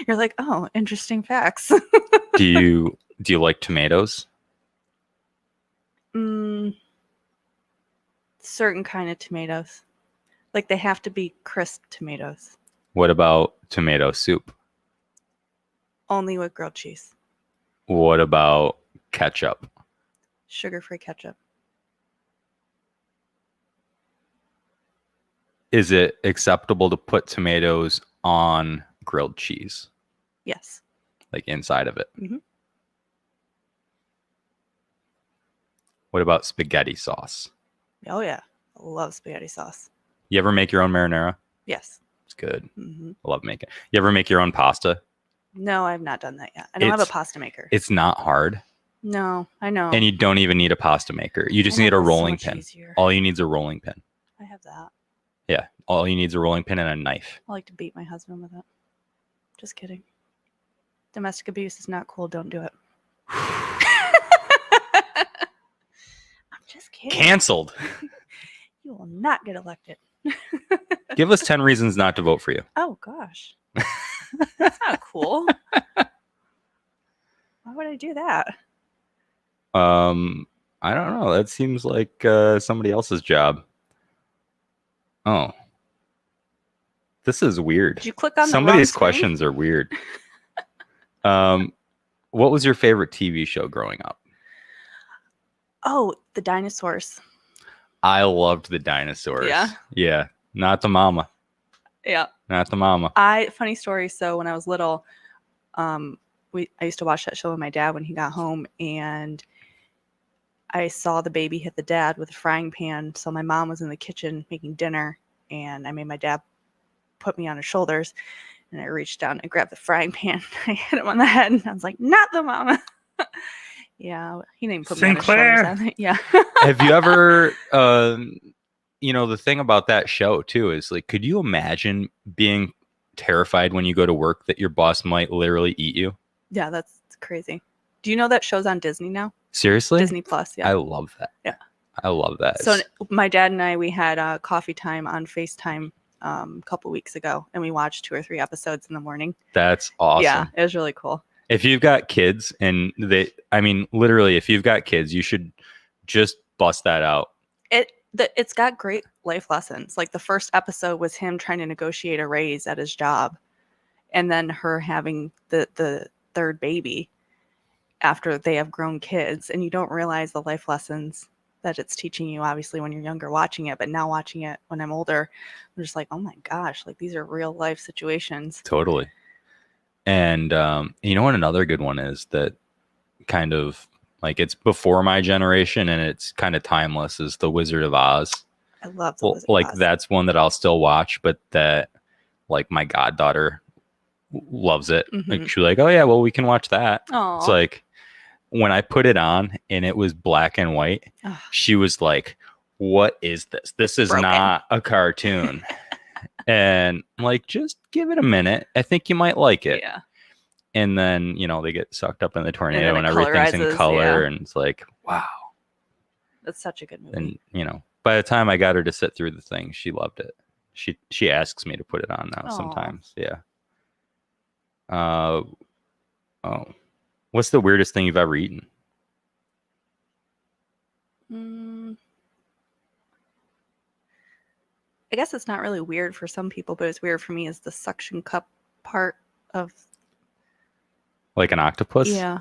You're like, oh, interesting facts. Do you like tomatoes? Certain kind of tomatoes. Like they have to be crisp tomatoes. What about tomato soup? Only with grilled cheese. What about ketchup? Sugar-free ketchup. Is it acceptable to put tomatoes on grilled cheese? Yes. Like inside of it? Mm-hmm. What about spaghetti sauce? Oh, yeah. I love spaghetti sauce. You ever make your own marinara? Yes. It's good. Mm-hmm. I love making it. You ever make your own pasta? No, I've not done that yet. I don't have a pasta maker. It's not hard. No, I know. And you don't even need a pasta maker. You just need a rolling pin. Easier. All you need is a rolling pin. I have that. Yeah. All you need is a rolling pin and a knife. I like to beat my husband with it. Just kidding. Domestic abuse is not cool. Don't do it. I'm just kidding. Canceled. You will not get elected. Give us 10 reasons not to vote for you. Oh, gosh. That's not cool. Why would I do that? I don't know. That seems like somebody else's job. Oh. This is weird. Did you click on some the of these screen? questions are weird. What was your favorite TV show growing up? Oh, the dinosaurs. I loved the dinosaurs. Yeah? Yeah. Not the mama. Yeah. Not the mama. Funny story. So when I was little, I used to watch that show with my dad when he got home, and I saw the baby hit the dad with a frying pan. So my mom was in the kitchen making dinner, and I made my dad put me on his shoulders, and I reached down and grabbed the frying pan. I hit him on the head, and I was like, "Not the mama." Yeah, he didn't put me on his shoulders. I think. Yeah. Have you ever, the thing about that show too is like, could you imagine being terrified when you go to work that your boss might literally eat you? Yeah, that's crazy. Do you know that show's on Disney now? Seriously? Disney Plus. Yeah. I love that. Yeah. I love that. So my dad and I, we had coffee time on FaceTime a couple weeks ago, and we watched 2 or 3 episodes in the morning. That's awesome. Yeah, it was really cool. If you've got kids literally, if you've got kids, you should just bust that out. It's got great life lessons. Like the first episode was him trying to negotiate a raise at his job, and then her having the third baby after they have grown kids, and you don't realize the life lessons that it's teaching you, obviously, when you're younger watching it, but now watching it when I'm older, I'm just like, oh my gosh, like these are real life situations. Totally. And you know what another good one is that kind of like it's before my generation and it's kind of timeless is The Wizard of Oz. I love The Wizard of Oz. That's one that I'll still watch, but that like my goddaughter loves it. Mm-hmm. Like she's like, oh yeah, well we can watch that. Aww. It's like when I put it on and it was black and white, she was like, what is this? This is not a cartoon. And I'm like, just give it a minute. I think you might like it. Yeah. And then, they get sucked up in the tornado and everything's in color. And it's like, wow. That's such a good movie. And, by the time I got her to sit through the thing, she loved it. She asks me to put it on now sometimes. Yeah. What's the weirdest thing you've ever eaten? I guess it's not really weird for some people, but it's weird for me is the suction cup part of... Like an octopus? Yeah.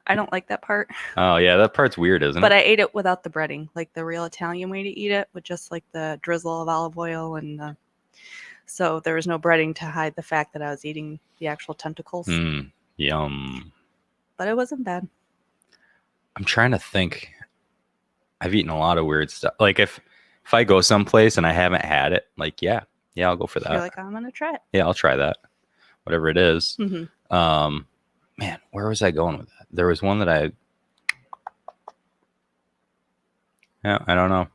I don't like that part. Oh, yeah. That part's weird, isn't it? But I ate it without the breading, like the real Italian way to eat it, with just like the drizzle of olive oil so there was no breading to hide the fact that I was eating the actual tentacles. Yum. But it wasn't bad. I'm trying to think. I've eaten a lot of weird stuff. Like if I go someplace and I haven't had it, like, yeah, I'll go for that. You're like, I'm going to try it. Yeah, I'll try that. Whatever it is. Mm-hmm. Man, where was I going with that? There was one that I don't know.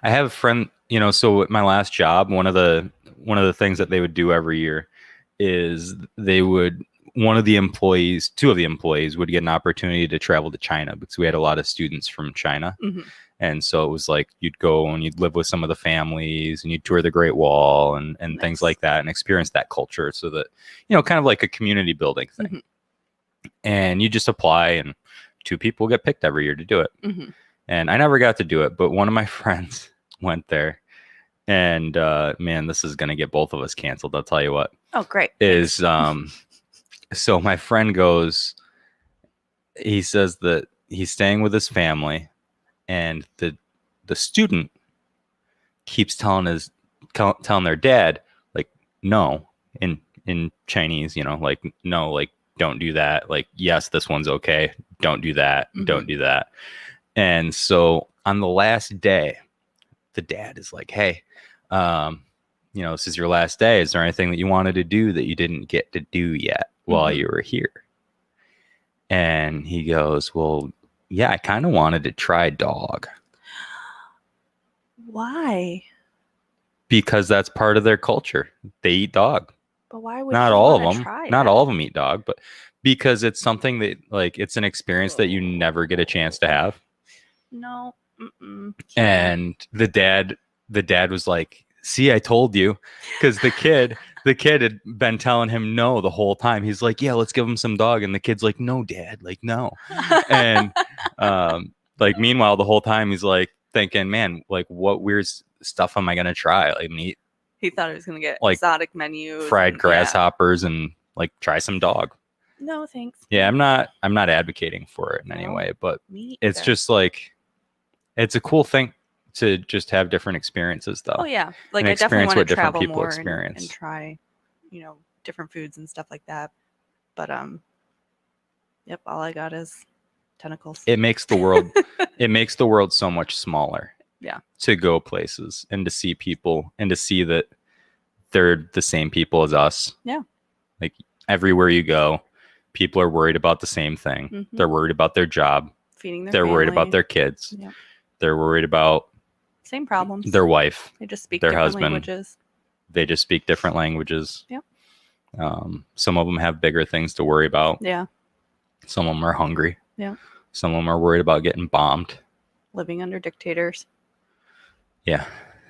I have a friend, so at my last job, one of the things that they would do every year is two of the employees would get an opportunity to travel to China because we had a lot of students from China. Mm-hmm. And so it was like you'd go and you'd live with some of the families and you'd tour the Great Wall and nice. Things like that and experience that culture so that, kind of like a community building thing. Mm-hmm. And you just apply and 2 people get picked every year to do it. Mm-hmm. And I never got to do it, but one of my friends went there and man, this is going to get both of us canceled. I'll tell you what. Oh, great. So my friend goes, he says that he's staying with his family and the student keeps telling their dad, like, no, in Chinese, like, no, like, don't do that. Like, yes, this one's okay. Don't do that. Mm-hmm. Don't do that. And so on the last day, the dad is like, hey, this is your last day. Is there anything that you wanted to do that you didn't get to do yet while you were here? And he goes, well, yeah, I kind of wanted to try dog. Why? Because that's part of their culture. They eat dog. But why would not all of them? Not all of them eat dog, but because it's something that like it's an experience that you never get a chance to have. No. Mm-mm. And the dad was like, see, I told you, because the kid had been telling him no the whole time. He's like, yeah, let's give him some dog. And the kid's like, no, Dad, like, no. And like, meanwhile, the whole time he's like thinking, man, like, what weird stuff am I going to try? Like, he thought he was going to get like exotic menus, fried grasshoppers and like try some dog. No, thanks. Yeah, I'm not advocating for it in any way, but it's just like, It's a cool thing to just have different experiences, though. Oh yeah, like And I definitely experience want what to different travel people more experience. and try, different foods and stuff like that. But yep, all I got is tentacles. It makes the world so much smaller. Yeah. To go places and to see people and to see that they're the same people as us. Yeah. Like everywhere you go, people are worried about the same thing. Mhm. They're worried about their job. Feeding their They're worried family. about their kids. Yep. They're worried about Same problems. their wife. They just speak their different husband. languages. They just speak different languages. Yep. Some of them have bigger things to worry about. Yeah. Some of them are hungry. Yeah. Some of them are worried about getting bombed. Living under dictators. Yeah.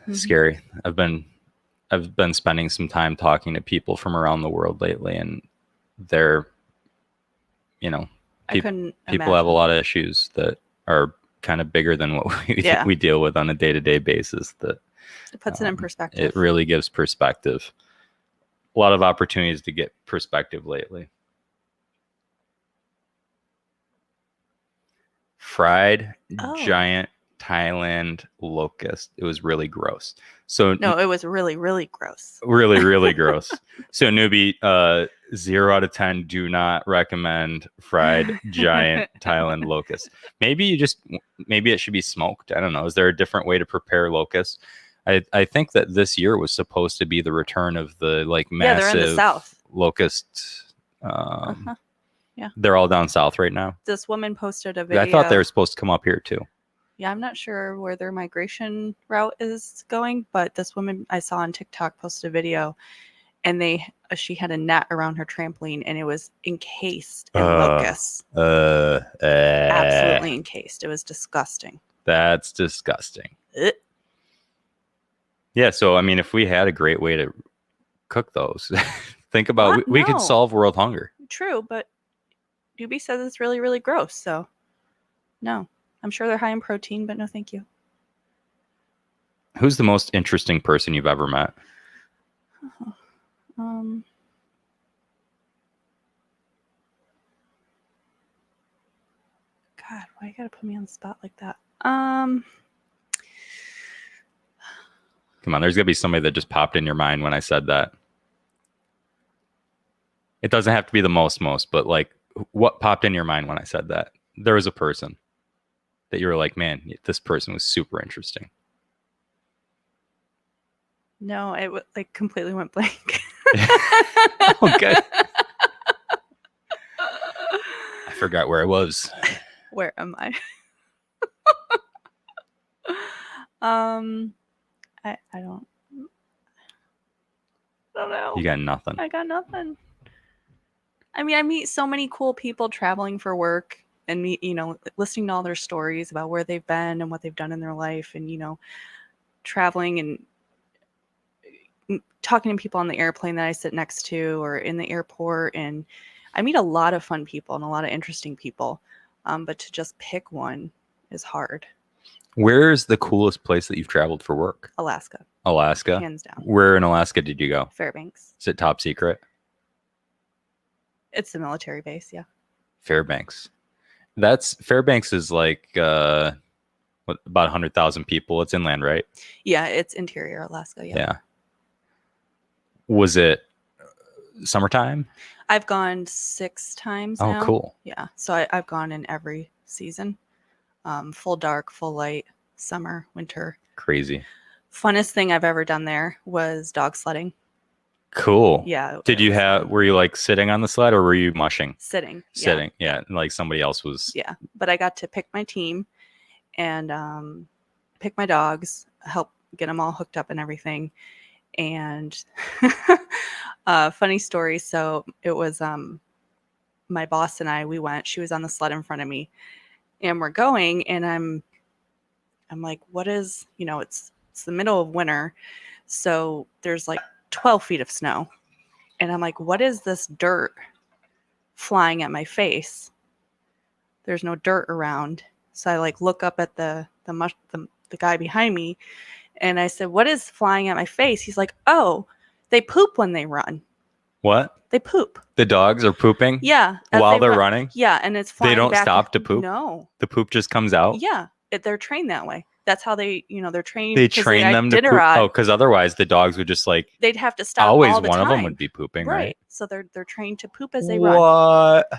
Mhm. Scary. I've been spending some time talking to people from around the world lately, and they're, I couldn't people have a lot of issues that are kind of bigger than what we deal with on a day-to-day basis. That it puts it in perspective. It really gives perspective. A lot of opportunities to get perspective lately. Fried giant Thailand locust. It was really gross. So no, it was really, really gross. Really, really gross. So newbie, 0 out of 10. Do not recommend fried giant Thailand locust. Maybe it should be smoked. I don't know. Is there a different way to prepare locusts? I think that this year was supposed to be the return of the massive they're in the South. locust. Yeah. They're all down south right now. This woman posted a video. I thought they were supposed to come up here too. Yeah, I'm not sure where their migration route is going, but this woman I saw on TikTok posted a video, and she had a net around her trampoline, and it was encased in locusts. Absolutely encased. It was disgusting. That's disgusting. Yeah, so I mean, if we had a great way to cook those, think about we could solve world hunger. True, but Doobie says it's really, really gross. So, no, I'm sure they're high in protein, but no, thank you. Who's the most interesting person you've ever met? God, why you gotta put me on the spot like that? Come on, there's gonna be somebody that just popped in your mind when I said that. It doesn't have to be the most, but what popped in your mind when I said that? There was a person that you were like, man, this person was super interesting. No, it completely went blank. Okay. I forgot where I was. Where am I? I don't know. You got nothing. I got nothing. I mean, I meet so many cool people traveling for work and listening to all their stories about where they've been and what they've done in their life, and traveling and talking to people on the airplane that I sit next to or in the airport, and I meet a lot of fun people and a lot of interesting people. But to just pick one is hard. Where's the coolest place that you've traveled for work? Alaska. Alaska? Hands down. Where in Alaska did you go? Fairbanks. Is it top secret? It's the military base, yeah. Fairbanks. Fairbanks is about 100,000 people. It's inland, right? Yeah, it's interior Alaska, yeah. Was it summertime? I've gone 6 times now. Oh, cool. Yeah, so I've gone in every season. Full dark, full light, summer, winter. Crazy. Funnest thing I've ever done there was dog sledding. Cool. Yeah. Were you sitting on the sled or were you mushing? Sitting. Sitting. Yeah. Like somebody else was. Yeah. But I got to pick my team and pick my dogs, help get them all hooked up and everything. And funny story. So it was my boss and I, we went, she was on the sled in front of me and we're going and I'm like, what is, it's the middle of winter. So there's 12 feet of snow. And I'm like, what is this dirt flying at my face? There's no dirt around. So I look up at the guy behind me and I said, what is flying at my face? He's like, oh, they poop when they run. What? They poop. The dogs are pooping? Yeah. While they're running? Yeah. And it's flying They don't back. stop to poop? No. The poop just comes out? Yeah. they're trained that way. That's how they, they're trained. They 'cause train them to poop. Iditarod, Oh, because otherwise the dogs would just like they'd have to stop always all the one of them time. would be pooping, right? So they're trained to poop as they run. What?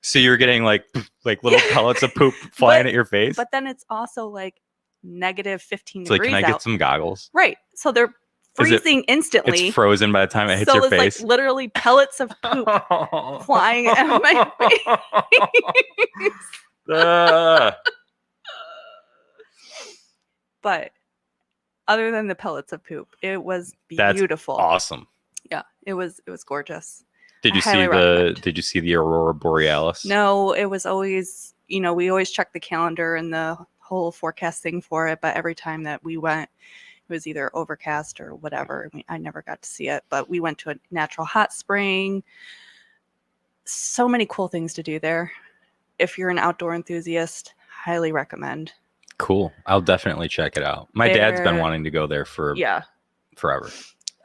So you're getting like little pellets of poop flying at your face? But then it's also like negative 15 It's like, degrees can I get out. some goggles? Right. So they're freezing instantly. It's frozen by the time it hits so your there's face. like literally pellets of poop flying at my face. But other than the pellets of poop, it was beautiful. That's awesome. Yeah, it was gorgeous. Did you see the aurora borealis? No, it was always, we always check the calendar and the whole forecast thing for it, but every time that we went, it was either overcast or whatever. I never got to see it, but we went to a natural hot spring. So many cool things to do there. If you're an outdoor enthusiast, highly recommend. Cool. I'll definitely check it out. My dad's been wanting to go there for forever.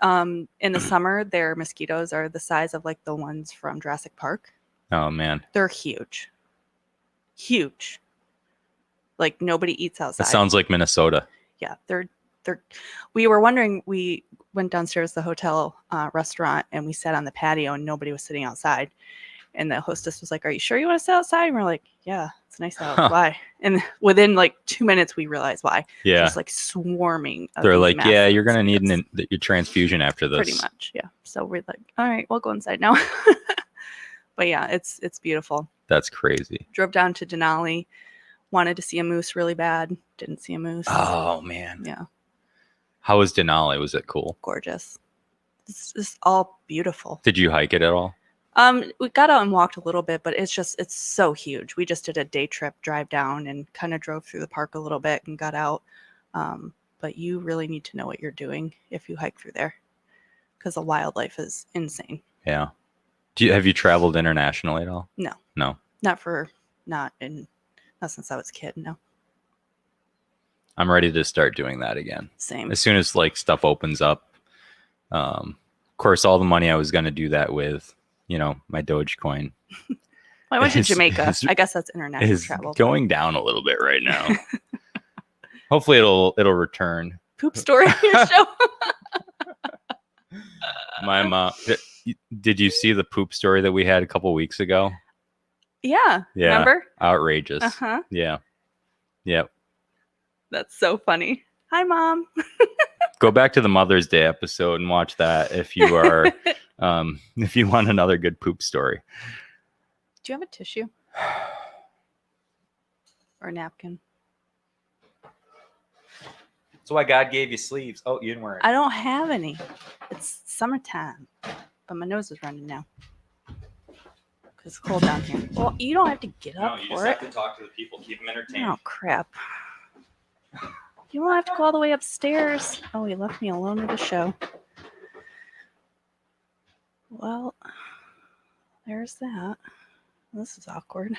In the summer, their mosquitoes are the size of like the ones from Jurassic Park. Oh man. They're huge. Huge. Like nobody eats outside. That sounds like Minnesota. Yeah, we were wondering, we went downstairs to the hotel restaurant and we sat on the patio and nobody was sitting outside. And the hostess was like, "Are you sure you want to sit outside?" And we're like, "Yeah, it's nice out." Huh. Why? And within like 2 minutes, we realized why. Yeah. Just like swarming. They're like, "Yeah, you're going to need your transfusion after this." Pretty much, yeah. So we're like, "All right, we'll go inside now." But yeah, it's beautiful. That's crazy. Drove down to Denali. Wanted to see a moose really bad. Didn't see a moose. Oh, man. Yeah. How was Denali? Was it cool? Gorgeous. It's all beautiful. Did you hike it at all? We got out and walked a little bit, but it's so huge. We just did a day trip drive down and kind of drove through the park a little bit and got out. But you really need to know what you're doing if you hike through there because the wildlife is insane. Yeah. Have you traveled internationally at all? No. No. Not since I was a kid. No. I'm ready to start doing that again. Same. As soon as like stuff opens up. Of course, all the money I was going to do that with, my Dogecoin. I went to Jamaica. I guess that's international travel. Going down a little bit right now. Hopefully it'll return. Poop story show. My mom. Did you see the poop story that we had a couple weeks ago? Yeah. Remember? Outrageous. Uh-huh. Yeah. Yep. That's so funny. Hi, Mom. Go back to the Mother's Day episode and watch that if you are if you want another good poop story. Do you have a tissue? Or a napkin? That's why God gave you sleeves. Oh, you didn't wear it. I don't have any. It's summertime. But my nose is running now. Because it's cold down here. Well, you don't have to get up for it. have to talk to the people. Keep them entertained. Oh, crap. You don't have to go all the way upstairs. Oh, he left me alone with the show. Well, there's that. This is awkward.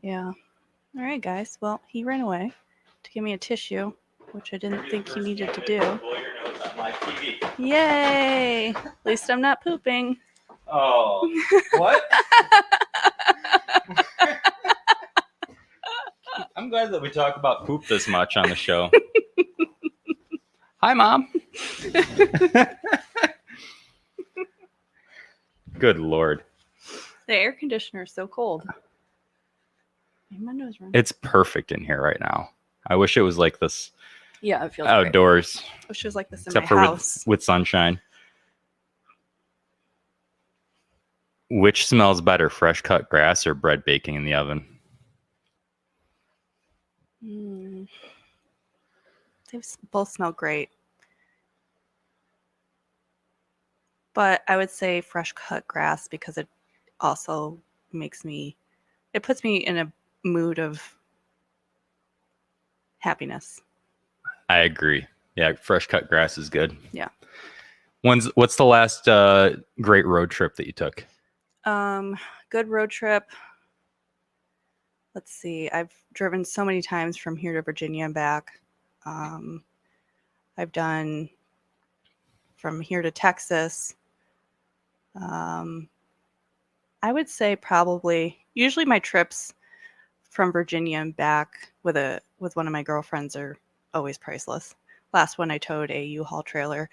Yeah. All right, guys. Well, he ran away to give me a tissue, which I didn't think he needed to do. Yay! At least I'm not pooping. Oh, what? I'm glad that we talk about poop this much on the show. Hi, Mom. Good Lord. The air conditioner is so cold. My nose runs. It's perfect in here right now. I wish it was like this. Yeah, it feels outdoors. Great. I wish it was like this in except my for house. With sunshine. Which smells better, fresh cut grass or bread baking in the oven? They both smell great. But I would say fresh cut grass because it also puts me in a mood of happiness. I agree. Yeah, fresh cut grass is good. Yeah. What's the last great road trip that you took? Good road trip. Let's see. I've driven so many times from here to Virginia and back. I've done from here to Texas. I would say probably, usually my trips from Virginia and back with one of my girlfriends are always priceless. Last one I towed a U-Haul trailer.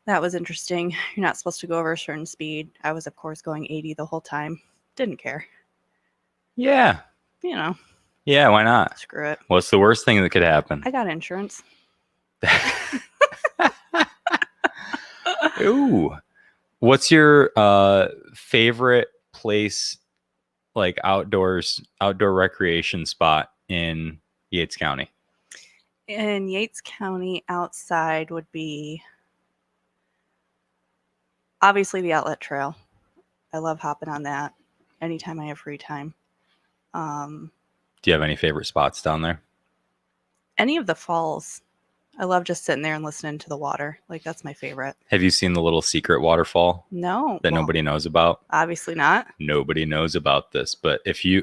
That was interesting. You're not supposed to go over a certain speed. I was, of course, going 80 the whole time. Didn't care. Yeah. You know, Yeah, why not? screw it. What's the worst thing that could happen? I got insurance. Ooh. What's your favorite place, like outdoor recreation spot in Yates County? In Yates County, outside would be obviously the outlet trail. I love hopping on that anytime I have free time. Do you have any favorite spots down there? Any of the falls. I love just sitting there and listening to the water. Like, that's my favorite. Have you seen the little secret waterfall No. that nobody knows about? Obviously not. Nobody knows about this, but if you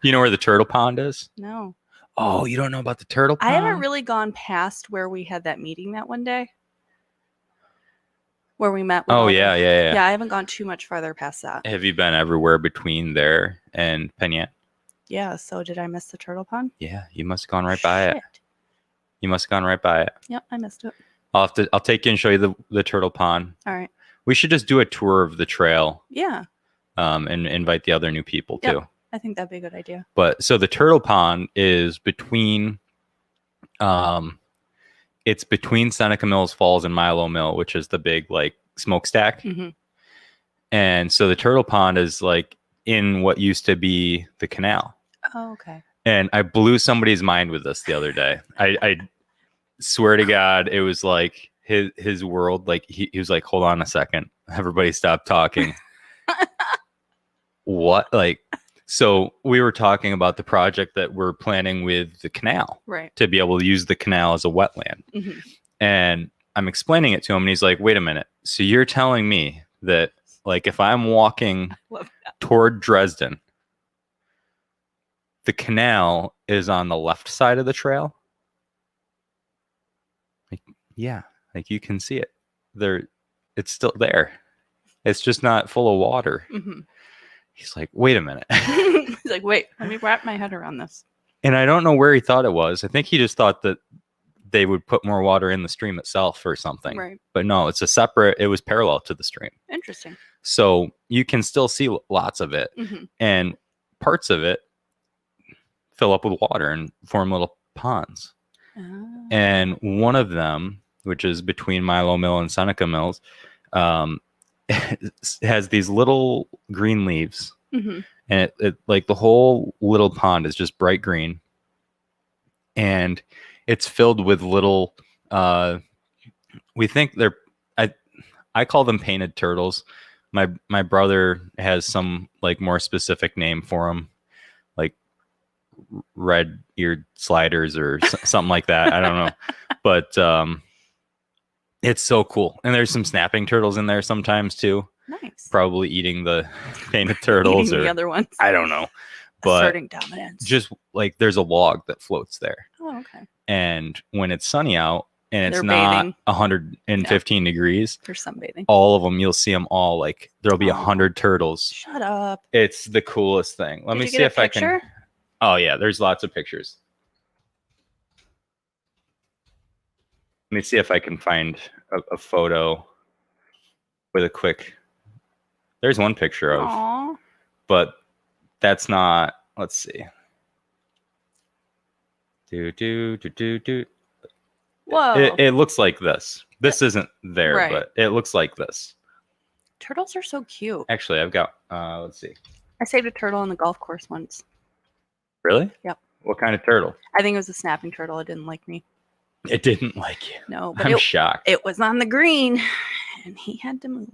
you know where the turtle pond is? No. Oh, you don't know about the turtle pond? I haven't really gone past where we had that meeting that one day. Where we met with Oh, all yeah. Yeah, I haven't gone too much farther past that. Have you been everywhere between there and Peña? Yeah, so did I miss the turtle pond? Yeah, you must have gone right by it. Shit. You must have gone right by it. Yep, I missed it. I'll take you and show you the turtle pond. All right. We should just do a tour of the trail. Yeah, And invite the other new people Yep. too. I think that'd be a good idea. But so the turtle pond is between it's between Seneca Mills Falls and Milo Mill, which is the big like smokestack. Mm-hmm. And so the turtle pond is like in what used to be the canal. Oh, okay. And I blew somebody's mind with this the other day. I swear to God, it was like his world. Like he was like, hold on a second. Everybody stop talking. What? Like, so we were talking about the project that we're planning with the canal. Right. To be able to use the canal as a wetland. Mm-hmm. And I'm explaining it to him and he's like, wait a minute. So you're telling me that like if I'm walking toward Dresden, the canal is on the left side of the trail? Like, yeah, like you can see it. It's still there. It's just not full of water. Mm-hmm. He's like, wait a minute. He's like, wait, let me wrap my head around this. And I don't know where he thought it was. I think he just thought that they would put more water in the stream itself or something. Right. But no, it was parallel to the stream. Interesting. So you can still see lots of it. Mm-hmm. And parts of it fill up with water and form little ponds. Oh. And one of them, which is between Milo Mill and Seneca Mills, has these little green leaves. Mm-hmm. And it like the whole little pond is just bright green. And it's filled with little, we think I call them painted turtles. My brother has some like more specific name for them, like red-eared sliders or something like that. I don't know. But it's so cool. And there's some snapping turtles in there sometimes too. Nice. Probably eating the painted turtles Eating or the other ones. I don't know. But asserting dominance. just like there's a log that floats there. Oh, okay. And when it's sunny out and it's They're not bathing. 115 degrees, There's sunbathing. all of them, you'll see them all like there'll be Oh. 100 turtles. Shut up. It's the coolest thing. Let Did me you see get a if I can. picture? Oh yeah, there's lots of pictures. Let me see if I can find a photo with a quick. There's one picture of, Aw. but that's not. Let's see. Do. Whoa. It looks like this. This isn't there, Right. but it looks like this. Turtles are so cute. Actually, I've got. Let's see. I saved a turtle on the golf course once. Really? Yep. What kind of turtle? I think it was a snapping turtle. It didn't like me. It didn't like you. No, but I'm shocked. it was on the green and he had to move.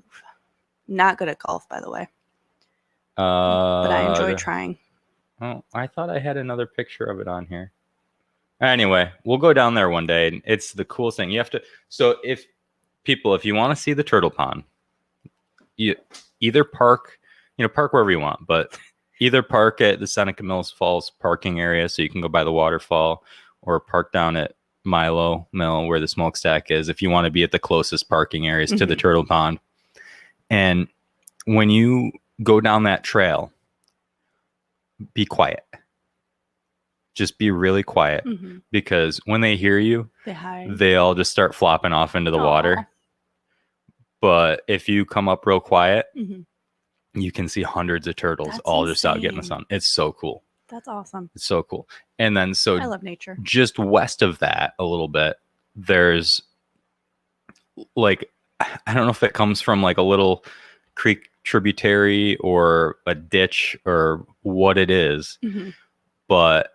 Not good at golf, by the way. But I enjoy trying. Oh, I thought I had another picture of it on here. Anyway, we'll go down there one day, and it's the coolest thing. You have to. So, if you want to see the turtle pond, you either park wherever you want, but either park at the Seneca Mills Falls parking area, so you can go by the waterfall, or park down at Milo Mill where the smokestack is. If you want to be at the closest parking areas to the Mhm. turtle pond, and when you go down that trail, be quiet. Just be really quiet, Mm-hmm. because when they hear you, They hide. they all just start flopping off into the water. But if you come up real quiet, Mm-hmm. you can see hundreds of turtles That's all just out getting the insane. sun. It's so cool. That's awesome. It's so cool. And then I love nature. just west of that a little bit, there's like, I don't know if it comes from like a little creek tributary or a ditch or what it is, Mm-hmm. but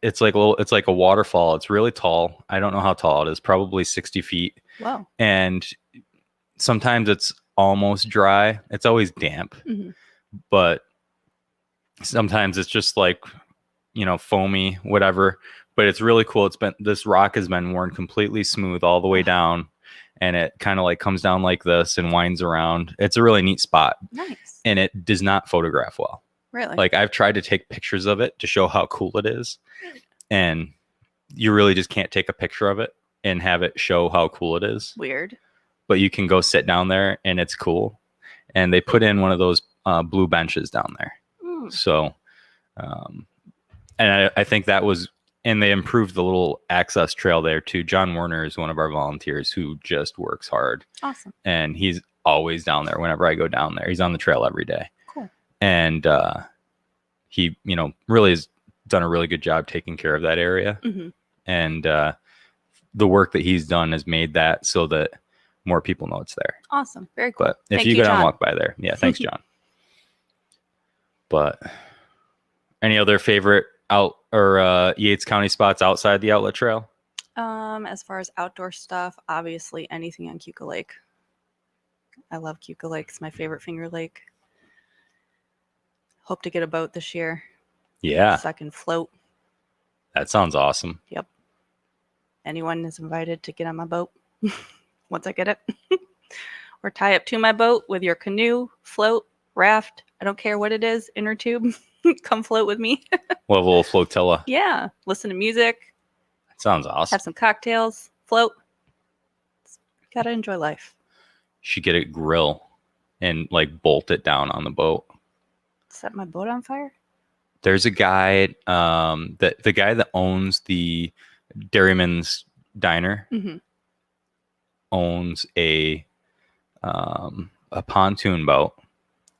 it's like a waterfall. It's really tall. I don't know how tall it is, probably 60 feet. Wow. And sometimes it's almost dry. It's always damp, Mm-hmm. but sometimes it's just like, foamy, whatever. But it's really cool. This rock has been worn completely smooth all the way down, and it kind of like comes down like this and winds around. It's a really neat spot. Nice. And it does not photograph well. Really? Like, I've tried to take pictures of it to show how cool it is, and you really just can't take a picture of it and have it show how cool it is. Weird. But you can go sit down there and it's cool. And they put in one of those blue benches down there. Mm. So, and I think that was, and they improved the little access trail there too. John Werner is one of our volunteers who just works hard. Awesome. And he's always down there whenever I go down there. He's on the trail every day. Cool. And he, really has done a really good job taking care of that area. Mm-hmm. And the work that he's done has made that so that more people know it's there. Awesome. Very cool. But if Thank you go down and John. walk by there, yeah, thanks, John. But any other favorite Yates County spots outside the outlet trail? As far as outdoor stuff, obviously anything on Keuka Lake. I love Keuka Lake. It's my favorite finger lake. Hope to get a boat this year. Yeah, So I can float. that sounds awesome. Yep. Anyone is invited to get on my boat once I get it. Or tie up to my boat with your canoe, float, raft. I don't care what it is, inner tube. Come float with me. We'll have a little flotilla. Yeah. Listen to music. That sounds awesome. Have some cocktails. Float. Gotta enjoy life. Should get a grill and like bolt it down on the boat. Set my boat on fire? There's a guy, the guy that owns the Dairyman's Diner Mm-hmm. owns a pontoon boat,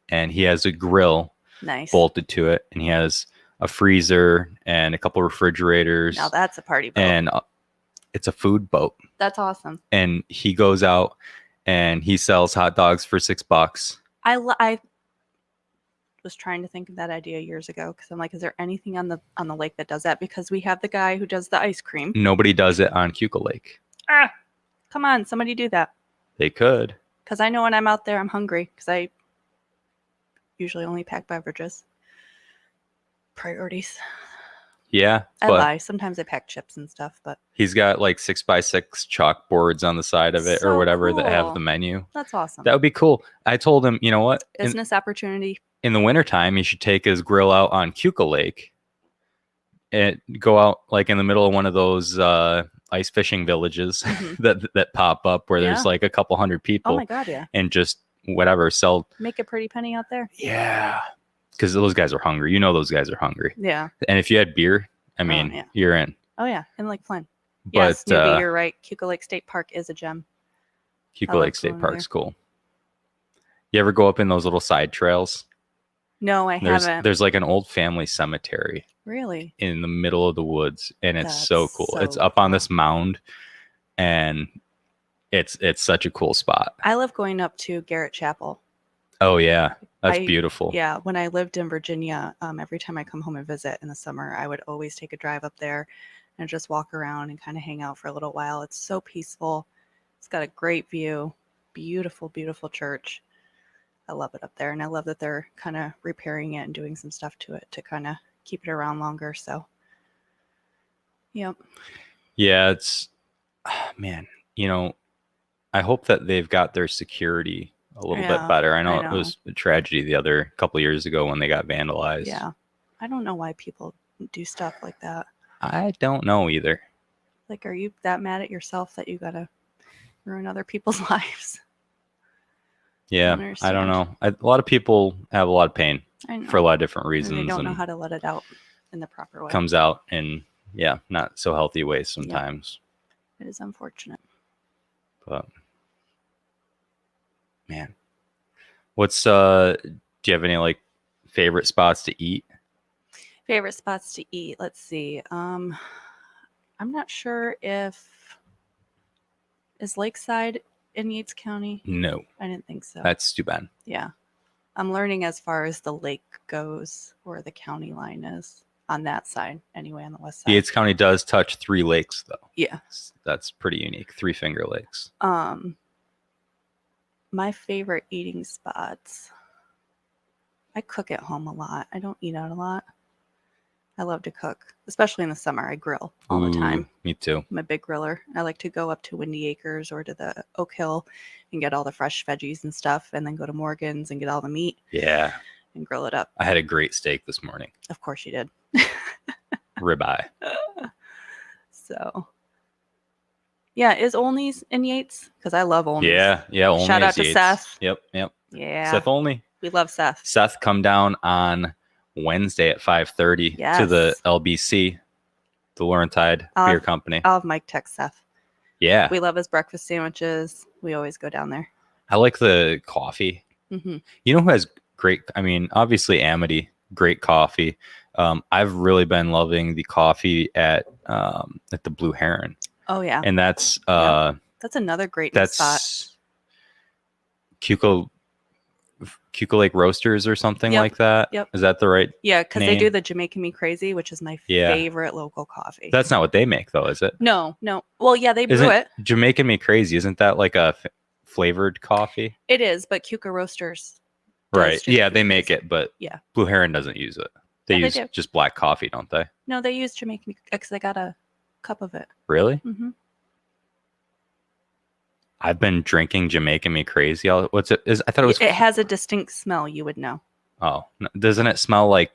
and he has a grill Nice. bolted to it, and he has a freezer and a couple refrigerators. Now that's a party boat. And it's a food boat. That's awesome. And he goes out and he sells hot dogs for $6. I was trying to think of that idea years ago because I'm like, is there anything on the lake that does that? Because we have the guy who does the ice cream. Nobody does it on Keuka Lake. Come on, somebody do that. They could. Because I know when I'm out there, I'm hungry because I usually only pack beverages. Priorities. Yeah, I but lie. Sometimes I pack chips and stuff, but he's got like 6x6 chalkboards on the side of it or So whatever that have cool. the menu. that's awesome. That would be cool. I told him, you know what? Business opportunity. In the wintertime, he should take his grill out on Keuka Lake and go out like in the middle of one of those ice fishing villages Mhm. that pop up where there's Yeah. like a couple hundred people Oh my God, yeah. and just whatever sell. Make a pretty penny out there. Yeah. Because those guys are hungry. You know, those guys are hungry. Yeah. And if you had beer, I mean, yeah. you're in. Oh yeah. And Lake Flynn. But Yes, maybe you're right. Keuka Lake State Park is a gem. Keuka love Lake State going Park's cool. You ever go up in those little side trails? No, I haven't. There's like an old family cemetery Really? in the middle of the woods, and it's so That's cool. so It's up on cool. this mound, and it's such a cool spot. I love going up to Garrett Chapel. Oh yeah, that's I- beautiful. Yeah, when I lived in Virginia, every time I come home and visit in the summer, I would always take a drive up there and just walk around and kind of hang out for a little while. It's so peaceful. It's got a great view. Beautiful, beautiful church. I love it up there, and I love that they're kind of repairing it and doing some stuff to it to kind of keep it around longer. So, yep. Yeah, it's man, I hope that they've got their security a little Yeah, bit better. I know I it was a tragedy the other couple years ago when they got vandalized. Yeah. I don't know why people do stuff like that. I don't know either. Like, are you that mad at yourself that you gotta ruin other people's lives? Yeah, I understand. don't know. A lot of people have a lot of pain I know. for a lot of different And reasons, they don't know and how to let it out in the proper way. comes out in not so healthy ways sometimes. It is unfortunate. But man, what's do you have any like favorite spots to eat? Favorite spots to eat. Let's see. I'm not sure if is Lakeside in Yates County. No, I didn't think so. that's too bad. Yeah. I'm learning as far as the lake goes, where the county line is on that side. Anyway, on the west side. Yates County does touch 3 lakes though. Yeah. That's pretty unique. 3 Finger Lakes. My favorite eating spots. I cook at home a lot. I don't eat out a lot. I love to cook, especially in the summer. I grill all the time. Me too. I'm a big griller. I like to go up to Windy Acres or to the Oak Hill and get all the fresh veggies and stuff, and then go to Morgan's and get all the meat. Yeah. And grill it up. I had a great steak this morning. Of course you did. Ribeye. So, yeah, is Olney's in Yates? Because I love Olney's. Yeah. Only Shout out is to Yates. Seth. Yep. Yeah. Seth Only. We love Seth. Seth, come down on Wednesday at 5:30 to the LBC, the Laurentide Beer Company. I'll have Mike text Seth. Yeah. We love his breakfast sandwiches. We always go down there. I like the coffee. Mm-hmm. You know who has great, obviously Amity, great coffee. I've really been loving the coffee at the Blue Heron. Oh, yeah. And that's another great spot. Cuco Lake Roasters or something like that. Yep. Is that the right? Yeah, because they do the Jamaican Me Crazy, which is my favorite local coffee. That's not what they make, though, is it? No. Well, yeah, they brew it. Jamaican Me Crazy, isn't that like a flavored coffee? It is, but Cuco Roasters. Right. Yeah, they make it, but yeah, Blue Heron doesn't use it. They use just black coffee, don't they? No, they use Jamaican Me because I got a cup of it. Really? Mm-hmm. I've been drinking Jamaican Me Crazy. What's it? I thought it was. It has a distinct smell. You would know. Oh, doesn't it smell like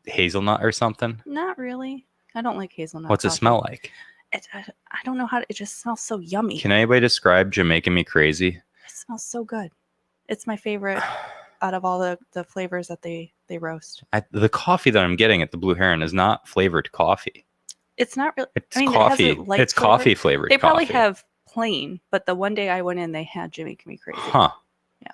hazelnut or something? Not really. I don't like hazelnut. What's it smell like? I don't know how to. It just smells so yummy. Can anybody describe Jamaican Me Crazy? It smells so good. It's my favorite out of all the flavors that they roast. The coffee that I'm getting at the Blue Heron is not flavored coffee. It's not really. It's coffee. It's coffee flavored. They probably have plain, but the one day I went in, they had Jamaican Me Crazy. Huh. Yeah.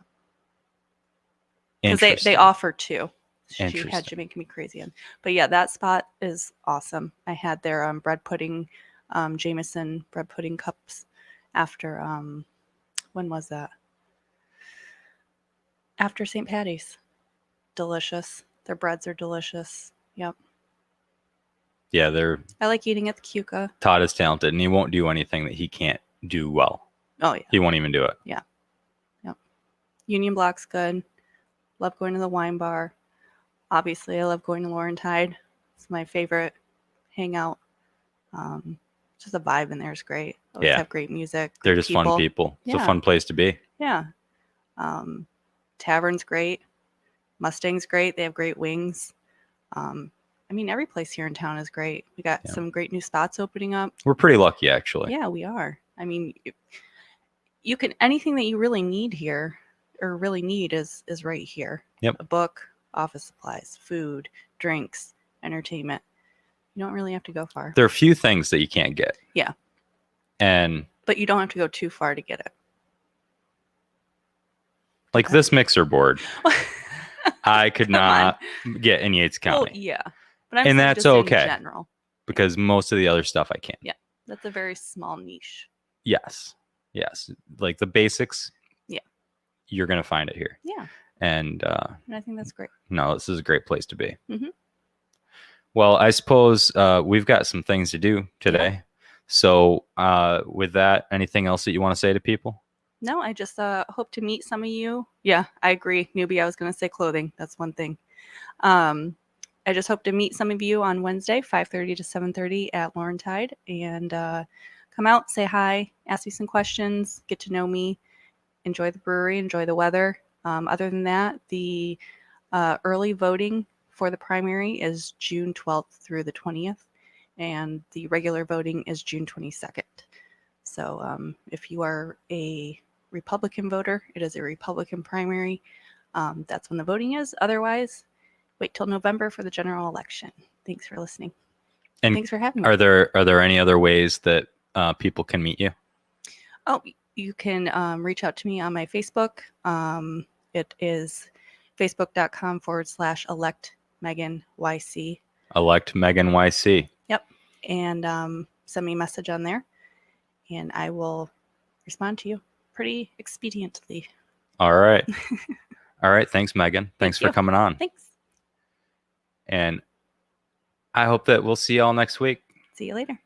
Because they offer 2. She had Jamaican Me Crazy in. But yeah, that spot is awesome. I had their bread pudding, Jameson bread pudding cups after, when was that? After St. Patty's. Delicious. Their breads are delicious. Yep. Yeah, I like eating at the Cuca. Todd is talented, and he won't do anything that he can't do well. Oh, yeah. He won't even do it. Yeah. Yep. Union Block's good. Love going to the wine bar. Obviously, I love going to Laurentide. It's my favorite hangout. Just the vibe in there is great. Always have great music. They're just fun people. It's a fun place to be. Yeah. Tavern's great. Mustang's great. They have great wings. Every place here in town is great. We got some great new spots opening up. We're pretty lucky, actually. Yeah, we are. You can, anything that you really need here or really need is right here. Yep. A book, office supplies, food, drinks, entertainment. You don't really have to go far. There are a few things that you can't get. Yeah. But you don't have to go too far to get it. Like this mixer board. I could not get in Yates County. Well, yeah. But and that's okay. In general. Because most of the other stuff I can. Yeah. That's a very small niche. Yes. Like the basics. Yeah. You're going to find it here. Yeah. And I think that's great. No, this is a great place to be. Mm-hmm. Well, I suppose we've got some things to do today. Yeah. So with that, anything else that you want to say to people? No, I just hope to meet some of you. Yeah, I agree. Newbie, I was going to say clothing. That's one thing. I just hope to meet some of you on Wednesday, 5:30 to 7:30 at Laurentide. And come out, say hi, ask me some questions, get to know me, enjoy the brewery, enjoy the weather. Other than that, the early voting for the primary is June 12th through the 20th. And the regular voting is June 22nd. So if you are a Republican voter, it is a Republican primary. That's when the voting is. Otherwise, wait till November for the general election. Thanks for listening. And thanks for having me. Are there any other ways that people can meet you? Oh, you can reach out to me on my Facebook. It is facebook.com/elect Megan YC. Elect Megan YC. Yep. And send me a message on there, and I will respond to you pretty expediently. All right. All right. Thanks, Megan. Thanks for you. coming on. Thanks. And I hope that we'll see y'all next week. See you later.